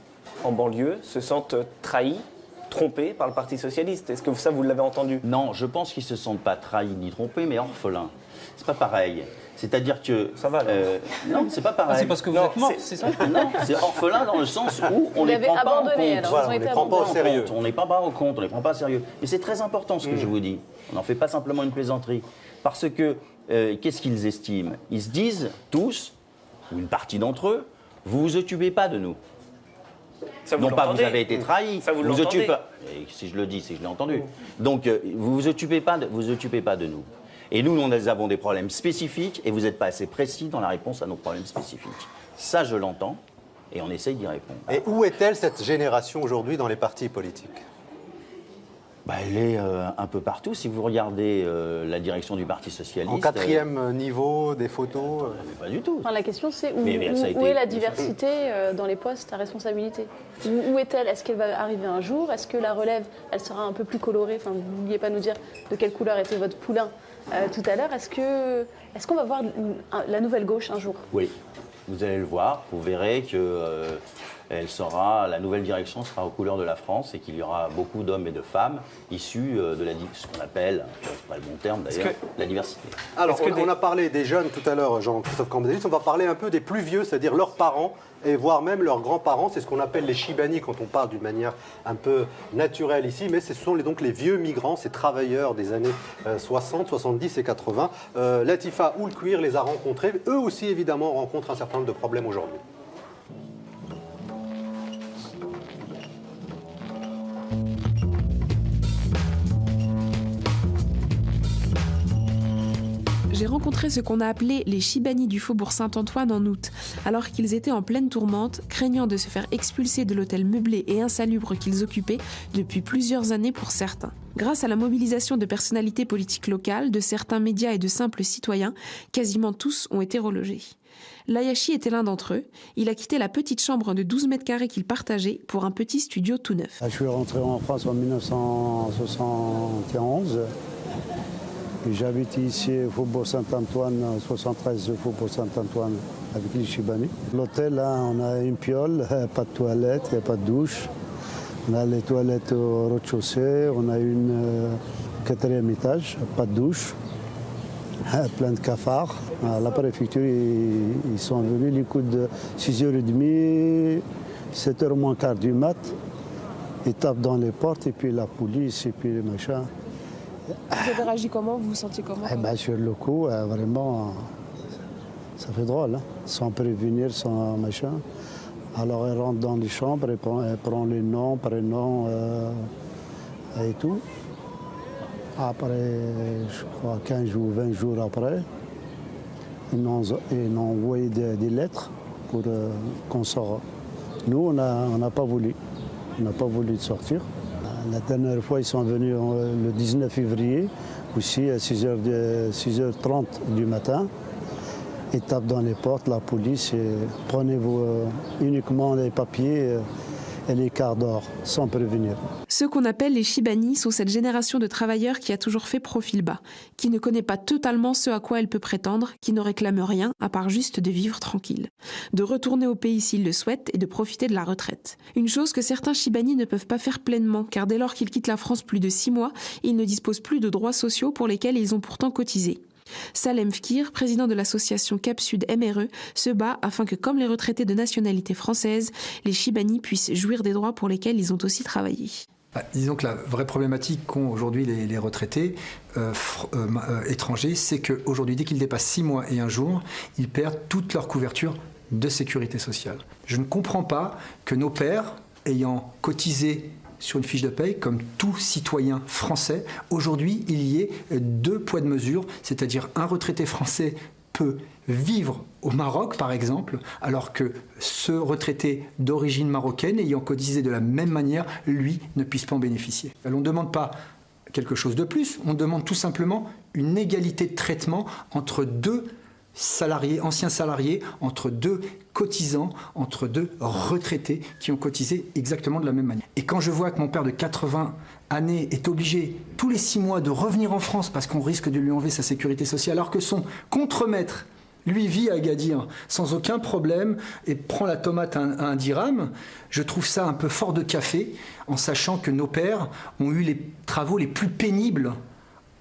en banlieue se sentent trahis, trompés par le Parti socialiste. Est-ce que ça, vous l'avez entendu? Non, je pense qu'ils ne se sentent pas trahis ni trompés, mais orphelins. C'est pas pareil. C'est-à-dire que... Ça va, non, c'est pas pareil. C'est parce que vous êtes mort, c'est ça? Non, c'est orphelin dans le sens où on ne les prend pas en compte. Voilà, on ne les prend pas au sérieux. On n'est pas en compte, on ne les prend pas au sérieux. Mais c'est très important ce que je vous dis. On n'en fait pas simplement une plaisanterie. Parce que, qu'est-ce qu'ils estiment? Ils se disent tous, ou une partie d'entre eux, vous vous occupez pas de nous. Non pas vous avez été trahis, ça vous vous occupez l'entendez. pas. Et si je le dis, c'est que je l'ai entendu. Donc vous vous occupez pas de nous. Et nous avons des problèmes spécifiques et vous n'êtes pas assez précis dans la réponse à nos problèmes spécifiques. Ça, je l'entends et on essaye d'y répondre. Et où est-elle, cette génération, aujourd'hui, dans les partis politiques? Elle est un peu partout. Si vous regardez la direction du Parti Socialiste... En quatrième niveau, des photos Pas du tout. Enfin, la question, c'est où été... est la diversité dans les postes à responsabilité? Où est-elle? Est-ce qu'elle va arriver un jour? Est-ce que la relève, elle sera un peu plus colorée? Enfin, vous ne vouliez pas nous dire de quelle couleur était votre poulain tout à l'heure. Est-ce qu'on va voir la nouvelle gauche un jour? Oui, vous allez le voir. Vous verrez que la nouvelle direction sera aux couleurs de la France et qu'il y aura beaucoup d'hommes et de femmes issus de ce qu'on appelle, c'est pas le bon terme d'ailleurs, la diversité. Alors, on a parlé des jeunes tout à l'heure, Jean-Christophe Cambadélis, on va parler un peu des plus vieux, c'est-à-dire leurs parents et voire même leurs grands-parents. C'est ce qu'on appelle les Chibani quand on parle d'une manière un peu naturelle ici, mais ce sont donc les vieux migrants, ces travailleurs des années 60, 70 et 80. Latifa Oulkouir les a rencontrés. Eux aussi, évidemment, rencontrent un certain nombre de problèmes aujourd'hui. J'ai rencontré ce qu'on a appelé les Chibani du Faubourg Saint-Antoine en août, alors qu'ils étaient en pleine tourmente, craignant de se faire expulser de l'hôtel meublé et insalubre qu'ils occupaient depuis plusieurs années pour certains. Grâce à la mobilisation de personnalités politiques locales, de certains médias et de simples citoyens, quasiment tous ont été relogés. Layachi était l'un d'entre eux. Il a quitté la petite chambre de 12 mètres carrés qu'il partageait pour un petit studio tout neuf. Je suis rentré en France en 1971. J'habite ici au Faubourg Saint-Antoine, 73 Faubourg Saint-Antoine, avec les Chibani. L'hôtel, là, on a une piole, pas de toilette, il n'y a pas de douche. On a les toilettes au rez-de-chaussée, on a une quatrième étage, pas de douche, plein de cafards. À la préfecture, ils sont venus les coups de 6h30, 7h moins quart du mat. Ils tapent dans les portes, et puis la police, et puis les machins. Vous avez réagi comment? Vous vous sentiez comment? Sur le coup, vraiment, ça fait drôle, hein, sans prévenir, sans machin. Alors elle rentre dans les chambres, elle prend les noms, prénoms et tout. Après, je crois 15 ou 20 jours après, ils nous ont envoyé des lettres pour qu'on sorte. Nous, on n'a pas voulu. On n'a pas voulu sortir. La dernière fois, ils sont venus le 19 février, aussi à 6h30 du matin. Ils tapent dans les portes, la police, et prenez-vous uniquement les papiers et les cartes d'or, sans prévenir. Ceux qu'on appelle les Chibani sont cette génération de travailleurs qui a toujours fait profil bas, qui ne connaît pas totalement ce à quoi elle peut prétendre, qui ne réclame rien à part juste de vivre tranquille, de retourner au pays s'ils le souhaitent et de profiter de la retraite. Une chose que certains Chibani ne peuvent pas faire pleinement, car dès lors qu'ils quittent la France plus de 6 mois, ils ne disposent plus de droits sociaux pour lesquels ils ont pourtant cotisé. Salem Fkir, président de l'association Cap Sud MRE, se bat afin que, comme les retraités de nationalité française, les Chibani puissent jouir des droits pour lesquels ils ont aussi travaillé. Disons que la vraie problématique qu'ont aujourd'hui les retraités étrangers, c'est qu'aujourd'hui, dès qu'ils dépassent 6 mois et 1 jour, ils perdent toute leur couverture de sécurité sociale. Je ne comprends pas que nos pères, ayant cotisé sur une fiche de paye, comme tout citoyen français, aujourd'hui, il y ait 2 poids de mesure, c'est-à-dire un retraité français peut vivre au Maroc, par exemple, alors que ce retraité d'origine marocaine, ayant cotisé de la même manière, lui, ne puisse pas en bénéficier. On ne demande pas quelque chose de plus, on demande tout simplement une égalité de traitement entre 2 salariés, anciens salariés, entre 2 cotisants, entre 2 retraités qui ont cotisé exactement de la même manière. Et quand je vois que mon père de 80 années est obligé tous les 6 mois de revenir en France parce qu'on risque de lui enlever sa sécurité sociale, alors que son contremaître, lui, vit à Agadir sans aucun problème et prend la tomate à 1 dirham, je trouve ça un peu fort de café, en sachant que nos pères ont eu les travaux les plus pénibles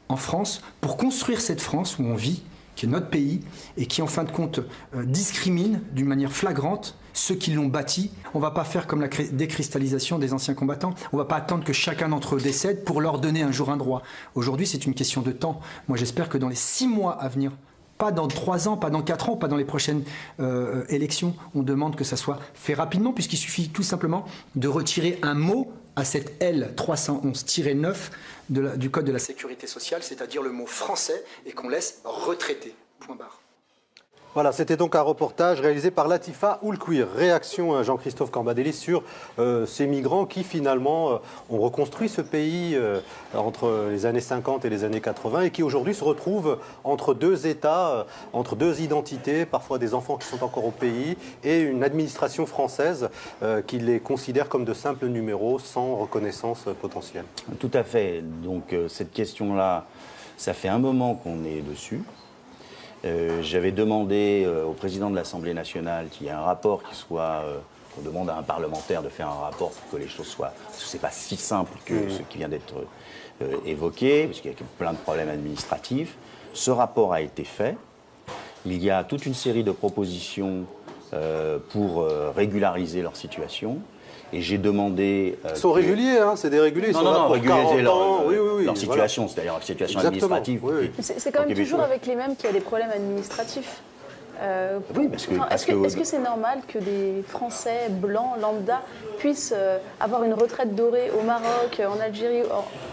en France pour construire cette France où on vit, qui est notre pays, et qui en fin de compte discrimine d'une manière flagrante ceux qui l'ont bâti. On ne va pas faire comme la décristallisation des anciens combattants. On ne va pas attendre que chacun d'entre eux décède pour leur donner un jour un droit. Aujourd'hui, c'est une question de temps. Moi, j'espère que dans les 6 mois à venir, pas dans 3 ans, pas dans 4 ans, pas dans les prochaines élections, on demande que ça soit fait rapidement, puisqu'il suffit tout simplement de retirer un mot à cette L311-9 du Code de la Sécurité sociale, c'est-à-dire le mot français, et qu'on laisse retraité. Point barre. Voilà, c'était donc un reportage réalisé par Latifa Oulkouir. Réaction à Jean-Christophe Cambadélis sur ces migrants qui finalement ont reconstruit ce pays entre les années 50 et les années 80 et qui aujourd'hui se retrouvent entre 2 États, entre 2 identités, parfois des enfants qui sont encore au pays et une administration française qui les considère comme de simples numéros sans reconnaissance potentielle. Tout à fait. Donc cette question-là, ça fait un moment qu'on est dessus. J'avais demandé au président de l'Assemblée nationale qu'il y ait un rapport qui soit... qu'on demande à un parlementaire de faire un rapport pour que les choses soient... Parce que ce n'est pas si simple que ce qui vient d'être évoqué, parce qu'il y a plein de problèmes administratifs. Ce rapport a été fait. Il y a toute une série de propositions pour régulariser leur situation. Et j'ai demandé... Ils sont réguliers, hein, c'est des réguliers. Non, régulariser leur situation, voilà. c'est-à-dire leur situation Exactement, administrative. Oui. C'est quand même toujours avec les mêmes qu'il y a des problèmes administratifs. Oui, parce que... Est-ce que c'est normal que des Français blancs, lambda, puissent avoir une retraite dorée au Maroc, en Algérie,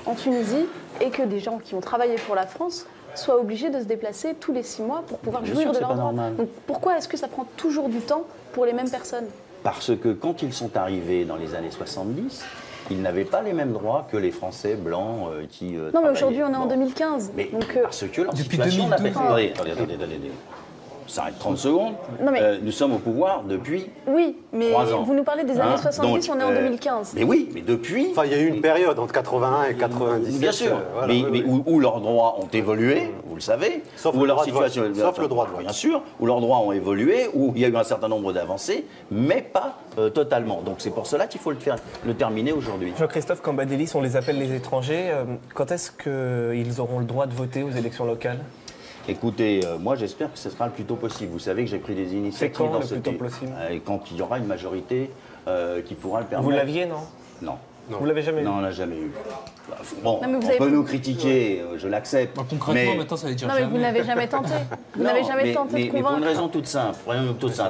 en Tunisie, et que des gens qui ont travaillé pour la France soient obligés de se déplacer tous les 6 mois pour pouvoir jouir de leurs droits? Donc pourquoi est-ce que ça prend toujours du temps pour les mêmes personnes? Parce que quand ils sont arrivés dans les années 70, ils n'avaient pas les mêmes droits que les Français blancs qui Non, mais aujourd'hui, on est en 2015. Mais donc, parce que leur situation... Attendez. Ça arrête 30 secondes. Non, mais... Nous sommes au pouvoir depuis 3 ans. Oui, mais vous nous parlez des années 70, donc, on est en 2015. Mais oui, mais depuis... Enfin, il y a eu une période entre 81 et 97. Bien sûr, voilà, mais où leurs droits ont évolué, vous le savez. Sauf où le leur droit de vote. situation, Sauf le droit de vote. Bien sûr, où leurs droits ont évolué, où il y a eu un certain nombre d'avancées, mais pas totalement. Donc c'est pour cela qu'il faut le terminer aujourd'hui. Jean-Christophe Cambadélis, on les appelle les étrangers. Quand est-ce qu'ils auront le droit de voter aux élections locales ? Écoutez, moi j'espère que ce sera le plus tôt possible. Vous savez que j'ai pris des initiatives quand, dans le plus tôt possible quand il y aura une majorité qui pourra le permettre. Vous l'aviez, non? Non. Vous l'avez jamais eu? Non, on l'a jamais eu. Bon, non, on peut nous critiquer, je l'accepte. Concrètement, maintenant, ça veut dire non, jamais. mais vous n'avez jamais tenté. Vous n'avez jamais tenté de convaincre. Mais pour une raison toute simple.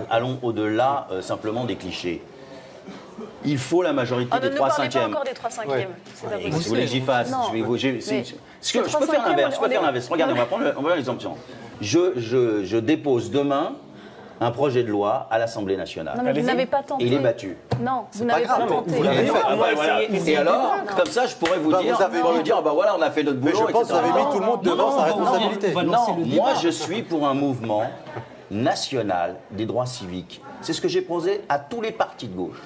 Allons au-delce simplement des clichés. Il faut la majorité des 3/5e. Ne parlez pas encore des 3/5e. Ouais. C'est pas possible. Vous voulez que j'y fasse? Je peux faire l'inverse. Regardez, on va prendre l'exemption. Je dépose demain un projet de loi à l'Assemblée nationale. Non, mais vous n'avez pas tenté. Et il est battu. Non, vous n'avez pas tenté. Et alors, comme ça, je pourrais vous dire, bah voilà, on a fait notre boulot. Mais je pense que vous avez mis tout le monde devant sa responsabilité. Non, moi je suis pour un mouvement national des droits civiques. C'est ce que j'ai posé à tous les partis de gauche,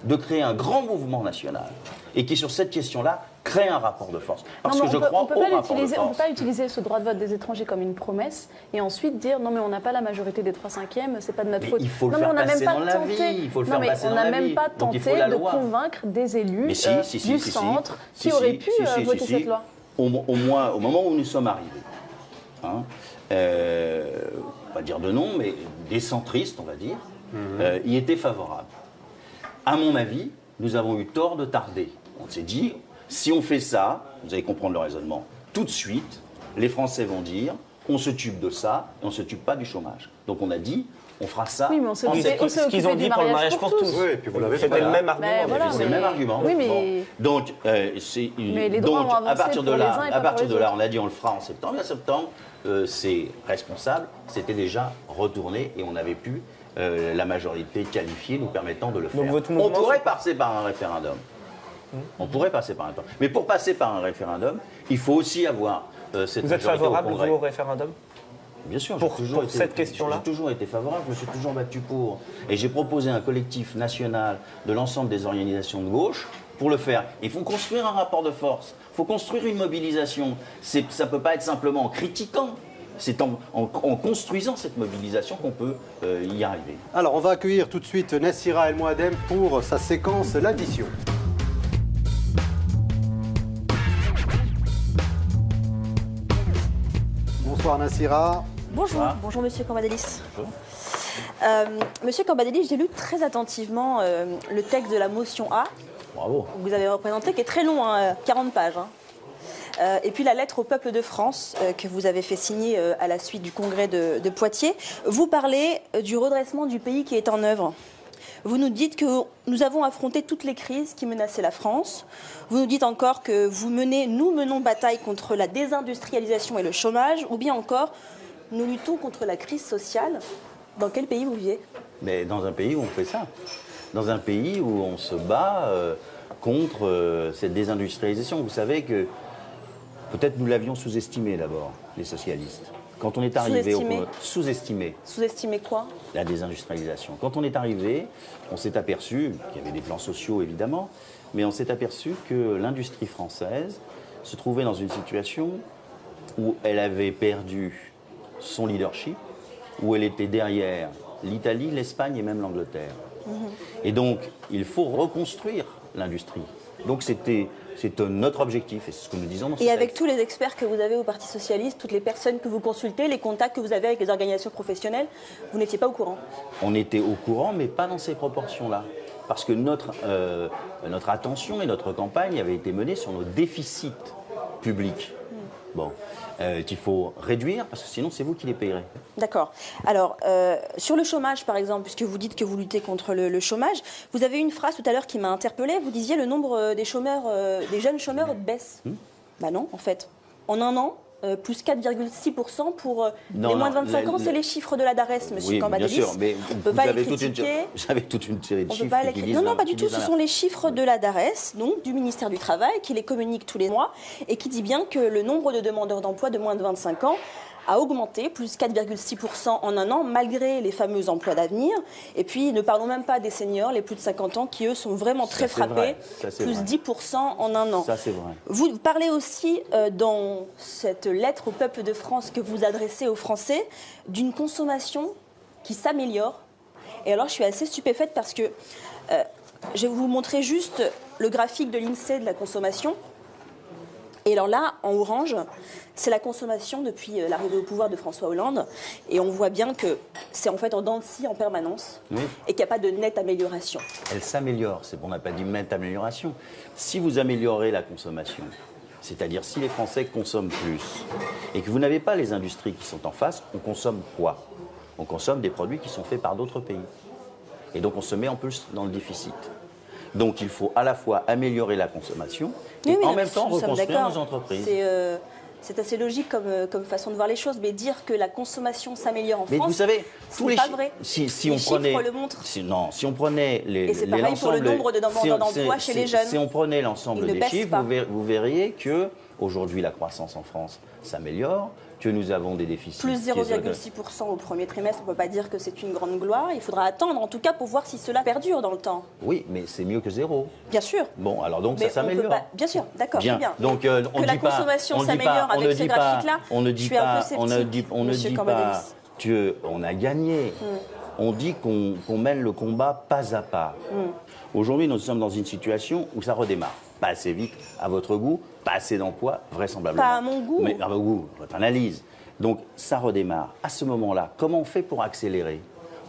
de créer un grand mouvement national et qui, sur cette question-là, crée un rapport de force. Parce que je crois au rapport de force. On ne peut pas utiliser ce droit de vote des étrangers comme une promesse et ensuite dire non mais on n'a pas la majorité des 3/5e, c'est pas de notre faute. Il faut le faire passer dans la vie. Il faut le faire passer dans la vie. On n'a même pas tenté de convaincre des élus du centre qui auraient pu voter cette loi. Au moins, au moment où nous sommes arrivés, pas dire de nom, mais des centristes, on va dire, y étaient favorables. À mon avis, nous avons eu tort de tarder. On s'est dit, si on fait ça, vous allez comprendre le raisonnement, tout de suite, les Français vont dire, on se tue de ça, et on ne se tue pas du chômage. Donc on a dit, on fera ça. Oui, mais on s'est ce qu'ils ont dit pour le mariage pour tous. Oui, et puis vous l'avez fait. C'était le même argument. Voilà, c'est le même argument. Oui, mais... Bon. Donc, les droits ont avancé à partir de pour les uns là, et pas pour les autres. on a dit on le fera en septembre. Et en septembre, c'est responsable. C'était déjà retourné et on avait pu la majorité qualifiée nous permettant de le faire. On pourrait passer par un référendum. On pourrait passer par un référendum. Mais pour passer par un référendum, il faut aussi avoir cette Vous êtes favorable, vous, au référendum? Bien sûr, pour cette question-là. J'ai toujours été favorable, je me suis toujours battu pour. Et j'ai proposé un collectif national de l'ensemble des organisations de gauche pour le faire. Il faut construire un rapport de force, il faut construire une mobilisation. Ça ne peut pas être simplement en critiquant, c'est en construisant cette mobilisation qu'on peut y arriver. Alors, on va accueillir tout de suite Nassira El Mouadem pour sa séquence L'addition. Bonsoir Nassira. Bonjour, bonjour Monsieur Cambadélis. Monsieur Cambadélis, j'ai lu très attentivement le texte de la motion A. Bravo. Que vous avez représenté, qui est très long, 40 pages. Et puis la lettre au peuple de France que vous avez fait signer à la suite du congrès de Poitiers. Vous parlez du redressement du pays qui est en œuvre. Vous nous dites que nous avons affronté toutes les crises qui menaçaient la France. Vous nous dites encore que nous menons bataille contre la désindustrialisation et le chômage, ou bien encore, nous luttons contre la crise sociale. Dans quel pays vous vivez? Mais dans un pays où on fait ça. Dans un pays où on se bat contre cette désindustrialisation. Vous savez que peut-être nous l'avions sous-estimé d'abord, les socialistes. Quand on est arrivé sous-estimé. Sous-estimé quoi? La désindustrialisation. Quand on est arrivé, on s'est aperçu, qu'il y avait des plans sociaux évidemment, mais on s'est aperçu que l'industrie française se trouvait dans une situation où elle avait perdu son leadership, où elle était derrière l'Italie, l'Espagne et même l'Angleterre. Et donc, il faut reconstruire l'industrie. Donc c'est notre objectif et c'est ce que nous disons dans ce texte. Et avec texte. tous les experts que vous avez au Parti Socialiste, toutes les personnes que vous consultez, les contacts que vous avez avec les organisations professionnelles, vous n'étiez pas au courant? On était au courant, mais pas dans ces proportions-là. Parce que notre attention et notre campagne avait été menée sur nos déficits publics. Bon, qu'il faut réduire, parce que sinon c'est vous qui les payerez. D'accord. Alors, sur le chômage par exemple, puisque vous dites que vous luttez contre le chômage, vous avez eu une phrase tout à l'heure qui m'a interpellée, vous disiez le nombre des chômeurs, des jeunes chômeurs baisse. Bah non, en fait. En un an, plus 4,6% pour les moins de 25 ans, c'est les chiffres de la DARES, monsieur Cambadélis. Bien sûr, mais on ne peut pas les critiquer. J'avais toute une série de chiffres qui disent... Non, non, pas du tout, ce sont les chiffres de la DARES, donc du ministère du Travail, qui les communique tous les mois, et qui dit bien que le nombre de demandeurs d'emploi de moins de 25 ans a augmenté, plus 4,6% en un an, malgré les fameux emplois d'avenir. Et puis, ne parlons même pas des seniors, les plus de 50 ans, qui, eux, sont vraiment très frappés, plus 10% en un an. Ça, c'est vrai. Vous parlez aussi, dans cette lettre au peuple de France que vous adressez aux Français, d'une consommation qui s'améliore. Et alors, je suis assez stupéfaite parce que je vais vous montrer juste le graphique de l'INSEE de la consommation. Et alors là, en orange, c'est la consommation depuis l'arrivée au pouvoir de François Hollande. Et on voit bien que c'est en fait en dents de scie en permanence et qu'il n'y a pas de nette amélioration. Elle s'améliore, on n'a pas dit nette amélioration. Si vous améliorez la consommation, c'est-à-dire si les Français consomment plus et que vous n'avez pas les industries qui sont en face, on consomme quoi? On consomme des produits qui sont faits par d'autres pays. Et donc on se met en plus dans le déficit. Donc il faut à la fois améliorer la consommation et en même temps reconstruire nos entreprises. C'est assez logique comme façon de voir les choses, mais dire que la consommation s'améliore en France, vous savez, c'est pas vrai. Si les on prenait, chiffres le montrent. Si on prenait et c'est pareil pour le nombre de demandeurs d'emploi chez les jeunes. Si on prenait l'ensemble des chiffres, vous verriez que aujourd'hui la croissance en France s'améliore, que nous avons des déficits. Plus 0,6% au premier trimestre, on ne peut pas dire que c'est une grande gloire. Il faudra attendre, en tout cas, pour voir si cela perdure dans le temps. Oui, mais c'est mieux que zéro. Bien sûr. Bon, alors donc ça s'améliore. Bien sûr, d'accord, c'est bien. Donc on que la consommation s'améliore avec ce graphique-là, je suis un peu sceptique, on ne dit pas qu'on a gagné. On dit qu'on mène le combat pas à pas. Aujourd'hui, nous sommes dans une situation où ça redémarre. Pas assez vite, à votre goût, pas assez d'emplois, vraisemblablement. Pas à mon goût. Mais à votre goût, votre analyse. Donc ça redémarre. À ce moment-là, comment on fait pour accélérer?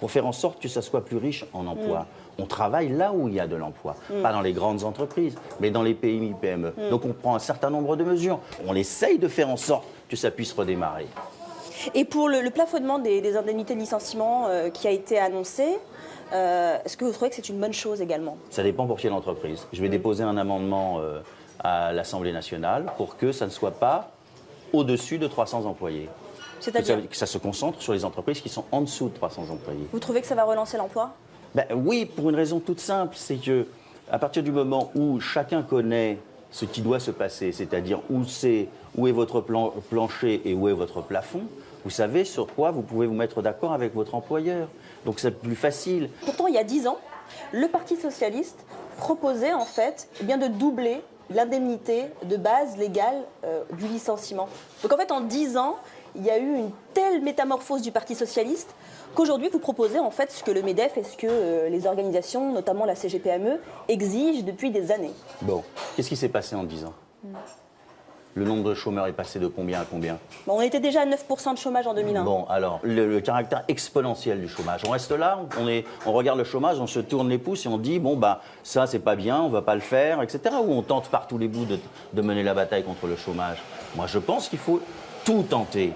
Pour faire en sorte que ça soit plus riche en emploi. On travaille là où il y a de l'emploi, pas dans les grandes entreprises, mais dans les PMI, PME. Donc on prend un certain nombre de mesures. On essaye de faire en sorte que ça puisse redémarrer. Et pour le plafonnement des indemnités de licenciement qui a été annoncé, est-ce que vous trouvez que c'est une bonne chose également? Ça dépend pour quelle entreprise. Je vais déposer un amendement à l'Assemblée nationale pour que ça ne soit pas au-dessus de 300 employés. C'est-à-dire que ça se concentre sur les entreprises qui sont en dessous de 300 employés. Vous trouvez que ça va relancer l'emploi? Oui, pour une raison toute simple, c'est que à partir du moment où chacun connaît ce qui doit se passer, c'est-à-dire où est votre plancher et où est votre plafond, vous savez sur quoi vous pouvez vous mettre d'accord avec votre employeur. Donc c'est plus facile. Pourtant, il y a 10 ans, le Parti socialiste proposait en fait de doubler l'indemnité de base légale du licenciement. Donc en fait, en 10 ans, il y a eu une telle métamorphose du Parti socialiste qu'aujourd'hui, vous proposez en fait ce que le MEDEF et ce que les organisations, notamment la CGPME, exigent depuis des années. Bon, qu'est-ce qui s'est passé en 10 ans? Le nombre de chômeurs est passé de combien à combien? On était déjà à 9% de chômage en 2001. Bon, alors, le caractère exponentiel du chômage. On reste là, on regarde le chômage, on se tourne les pouces et on dit, ça, c'est pas bien, on va pas le faire, etc. Ou on tente par tous les bouts de mener la bataille contre le chômage. Moi, je pense qu'il faut tout tenter,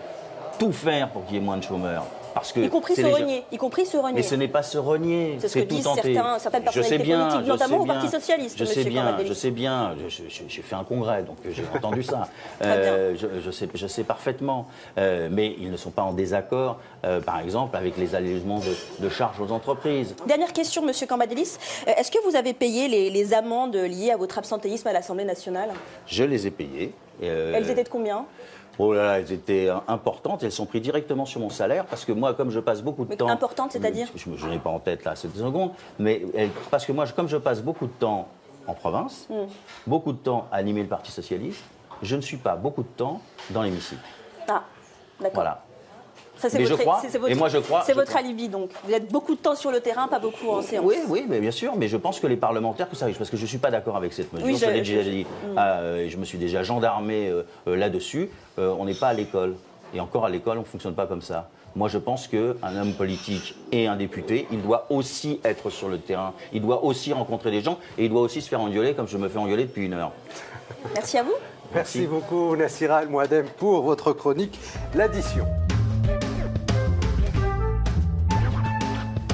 tout faire pour qu'il y ait moins de chômeurs. Parce que y compris se renier. Mais ce n'est pas se renier, c'est ce que tout disent tenter. certaines personnalités politiques, notamment au Parti socialiste. Je sais bien, j'ai fait un congrès, donc j'ai entendu ça. Je sais parfaitement. Mais ils ne sont pas en désaccord, par exemple, avec les allégements de charges aux entreprises. Dernière question, Monsieur Cambadélis. Est-ce que vous avez payé les amendes liées à votre absentéisme à l'Assemblée nationale? Je les ai payées. Elles étaient de combien? Oh là là, elles étaient importantes, elles sont prises directement sur mon salaire parce que moi, comme je passe beaucoup de temps... Importantes, c'est-à-dire? Je n'ai pas en tête là, cette seconde, mais parce que moi, comme je passe beaucoup de temps en province, beaucoup de temps à animer le Parti socialiste, je ne suis pas beaucoup de temps dans l'hémicycle. Ah, d'accord. Voilà. Ça, c'est votre alibi, donc. Vous êtes beaucoup de temps sur le terrain, pas beaucoup en séance. Oui, mais bien sûr, mais je pense que les parlementaires, tout ça, parce que je ne suis pas d'accord avec cette mesure, oui, je l'ai déjà dit, je me suis déjà gendarmé là-dessus, on n'est pas à l'école. Et encore à l'école, on ne fonctionne pas comme ça. Moi, je pense qu'un homme politique et un député, il doit aussi être sur le terrain, il doit aussi rencontrer des gens et il doit aussi se faire engueuler comme je me fais engueuler depuis 1 heure. Merci à vous. Merci beaucoup, Nassira El Mouadem, pour votre chronique L'Addition.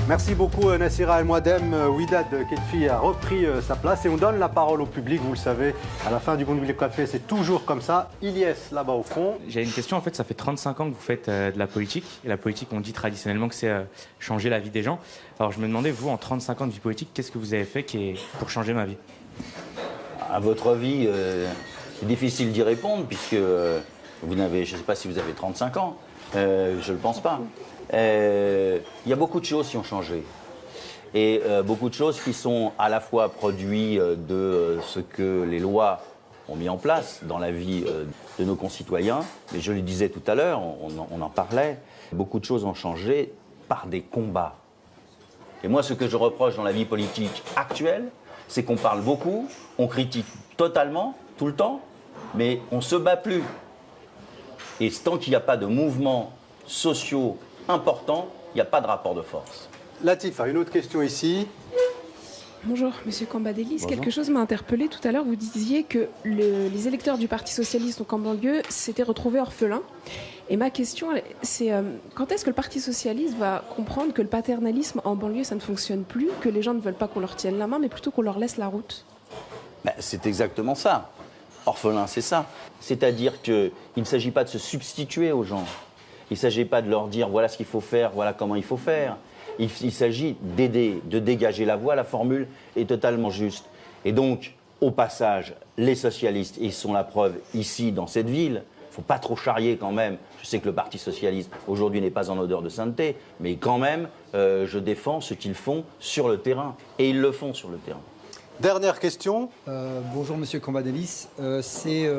Merci beaucoup Nassira El Mouadem. Widad Ketfi a repris sa place et on donne la parole au public. Vous le savez, à la fin du Bon Café, c'est toujours comme ça. Ilyes, là-bas au fond. J'ai une question. En fait, ça fait 35 ans que vous faites de la politique. Et la politique, on dit traditionnellement que c'est changer la vie des gens. Alors je me demandais, vous, en 35 ans de vie politique, qu'est-ce que vous avez fait pour changer ma vie? À votre avis, c'est difficile d'y répondre puisque vous n'avez, je ne sais pas si vous avez 35 ans. Je ne le pense pas. Il y a beaucoup de choses qui ont changé et beaucoup de choses qui sont à la fois produits de ce que les lois ont mis en place dans la vie de nos concitoyens, mais je le disais tout à l'heure, on en parlait, beaucoup de choses ont changé par des combats. Et moi, ce que je reproche dans la vie politique actuelle, c'est qu'on parle beaucoup, on critique totalement, tout le temps, mais on ne se bat plus. Et tant qu'il n'y a pas de mouvements sociaux important, il n'y a pas de rapport de force. Latifa, une autre question ici. Bonjour, Monsieur Cambadélis. Quelque chose m'a interpellé tout à l'heure. Vous disiez que les électeurs du Parti socialiste, donc en banlieue, s'étaient retrouvés orphelins. Et ma question, c'est quand est-ce que le Parti socialiste va comprendre que le paternalisme en banlieue, ça ne fonctionne plus, que les gens ne veulent pas qu'on leur tienne la main, mais plutôt qu'on leur laisse la route? C'est exactement ça. Orphelin, c'est ça. C'est-à-dire qu'il ne s'agit pas de se substituer aux gens. Il ne s'agit pas de leur dire voilà ce qu'il faut faire, voilà comment il faut faire. Il s'agit d'aider, de dégager la voie. La formule est totalement juste. Et donc, au passage, les socialistes, ils sont la preuve ici, dans cette ville. Il ne faut pas trop charrier quand même. Je sais que le Parti socialiste, aujourd'hui, n'est pas en odeur de sainteté. Mais quand même, je défends ce qu'ils font sur le terrain. Et ils le font sur le terrain. Dernière question. Bonjour, Monsieur Cambadélis. C'est...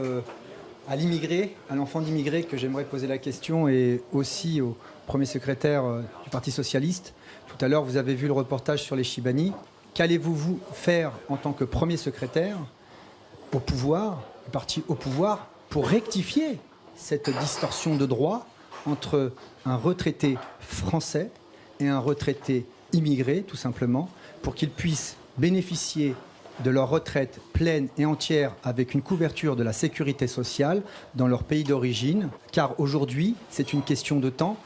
à l'immigré, à l'enfant d'immigré que j'aimerais poser la question et aussi au premier secrétaire du Parti socialiste. Tout à l'heure, vous avez vu le reportage sur les Chibani. Qu'allez-vous faire en tant que premier secrétaire au pouvoir, du parti au pouvoir, pour rectifier cette distorsion de droit entre un retraité français et un retraité immigré, tout simplement, pour qu'ils puissent bénéficier de leur retraite pleine et entière avec une couverture de la sécurité sociale dans leur pays d'origine, car aujourd'hui, c'est une question de temps,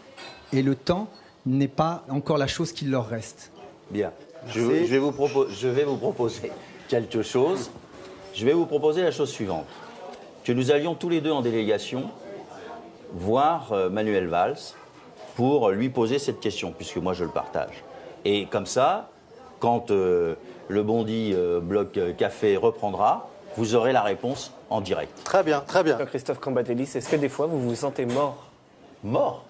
et le temps n'est pas encore la chose qu'il leur reste. Bien. Je vais vous proposer quelque chose. Je vais vous proposer la chose suivante. Que nous allions tous les deux en délégation voir Manuel Valls pour lui poser cette question, puisque moi je le partage. Et comme ça, quand le Bondy Bloc Café reprendra, vous aurez la réponse en direct. Très bien, très bien. Christophe Cambadélis, est-ce que des fois vous vous sentez mort? Mort?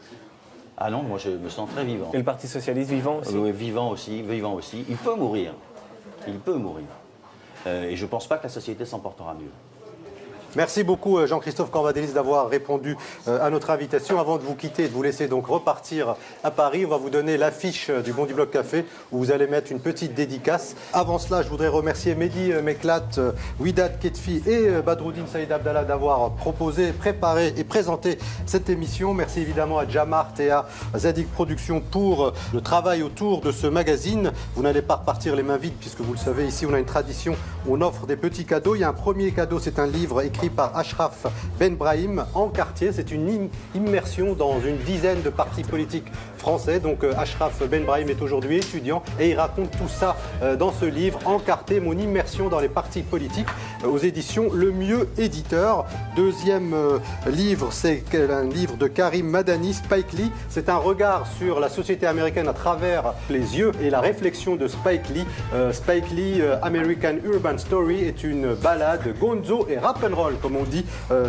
Ah non, moi je me sens très vivant. Et le Parti Socialiste vivant aussi? Oui, vivant aussi, vivant aussi. Il peut mourir. Il peut mourir. Et je ne pense pas que la société s'en portera mieux. Merci beaucoup Jean-Christophe Cambadélis d'avoir répondu à notre invitation. Avant de vous quitter et de vous laisser donc repartir à Paris, on va vous donner l'affiche du Bondy Bloc Café où vous allez mettre une petite dédicace. Avant cela, je voudrais remercier Mehdi Meklat, Widad Ketfi et Badroudine Saïd Abdallah d'avoir proposé, préparé et présenté cette émission. Merci évidemment à Jamart et à Zadig Productions pour le travail autour de ce magazine. Vous n'allez pas repartir les mains vides puisque vous le savez, ici on a une tradition, on offre des petits cadeaux. Il y a un premier cadeau, c'est un livre écrit par Ashraf Ben Brahim en quartier. C'est une immersion dans une dizaine de partis politiques français. Donc Ashraf Ben Brahim est aujourd'hui étudiant et il raconte tout ça dans ce livre, Encarté, mon immersion dans les partis politiques, aux éditions Le Mieux Éditeur. Deuxième livre, c'est un livre de Karim Madani, Spike Lee. C'est un regard sur la société américaine à travers les yeux et la réflexion de Spike Lee. Spike Lee, American Urban Story, est une balade gonzo et rock'n'roll, comme on dit,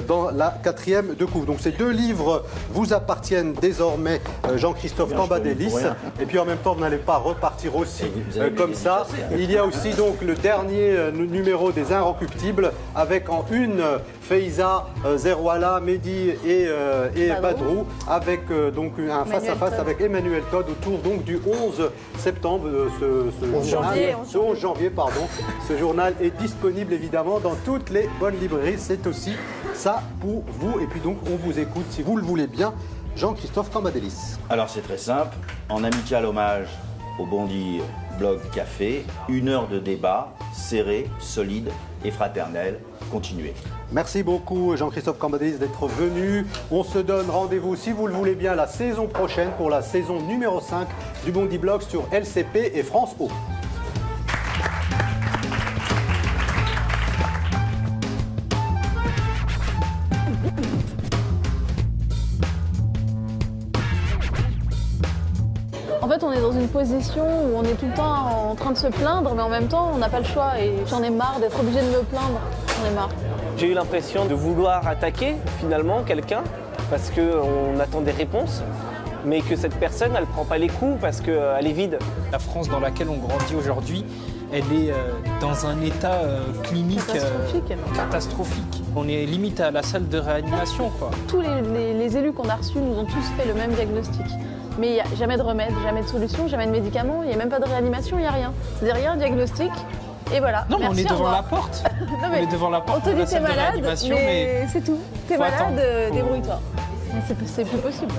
dans la 4e de couve. Donc ces deux livres vous appartiennent désormais, Jean-Christophe Cambadélis. Et puis en même temps, vous n'allez pas repartir aussi comme ça. Il y a aussi donc le dernier numéro des Inrecuptibles avec en une Faiza, Zerwala, Mehdi et Badrou, avec donc un face-à-face avec Emmanuel Todd autour donc du 11 septembre. Ce 11 janvier, pardon. Ce journal est disponible évidemment dans toutes les bonnes librairies. C'est aussi ça pour vous. Et puis donc on vous écoute si vous le voulez bien. Jean-Christophe Cambadélis. Alors c'est très simple. En amical hommage au Bondy Bloc Café, 1 heure de débat serré, solide et fraternel. Continuez. Merci beaucoup Jean-Christophe Cambadélis d'être venu. On se donne rendez-vous, si vous le voulez bien, la saison prochaine pour la saison numéro 5 du Bondy Bloc sur LCP et France O. En fait, on est dans une position où on est tout le temps en train de se plaindre, mais en même temps, on n'a pas le choix. Et j'en ai marre d'être obligé de me plaindre. J'en ai marre. J'ai eu l'impression de vouloir attaquer finalement quelqu'un parce qu'on attend des réponses, mais que cette personne, elle ne prend pas les coups parce qu'elle est vide. La France dans laquelle on grandit aujourd'hui, elle est dans un état clinique catastrophique. On est limite à la salle de réanimation, quoi. Tous les élus qu'on a reçus nous ont tous fait le même diagnostic. Mais il n'y a jamais de remède, jamais de solution, jamais de médicaments, il n'y a même pas de réanimation, il n'y a rien. C'est-à-dire, il y a un diagnostic, et voilà. Non, mais merci, on est devant la porte. Non, on est devant la porte. On te dit t'es malade, mais c'est tout. T'es malade, attendre. débrouille-toi. C'est plus possible.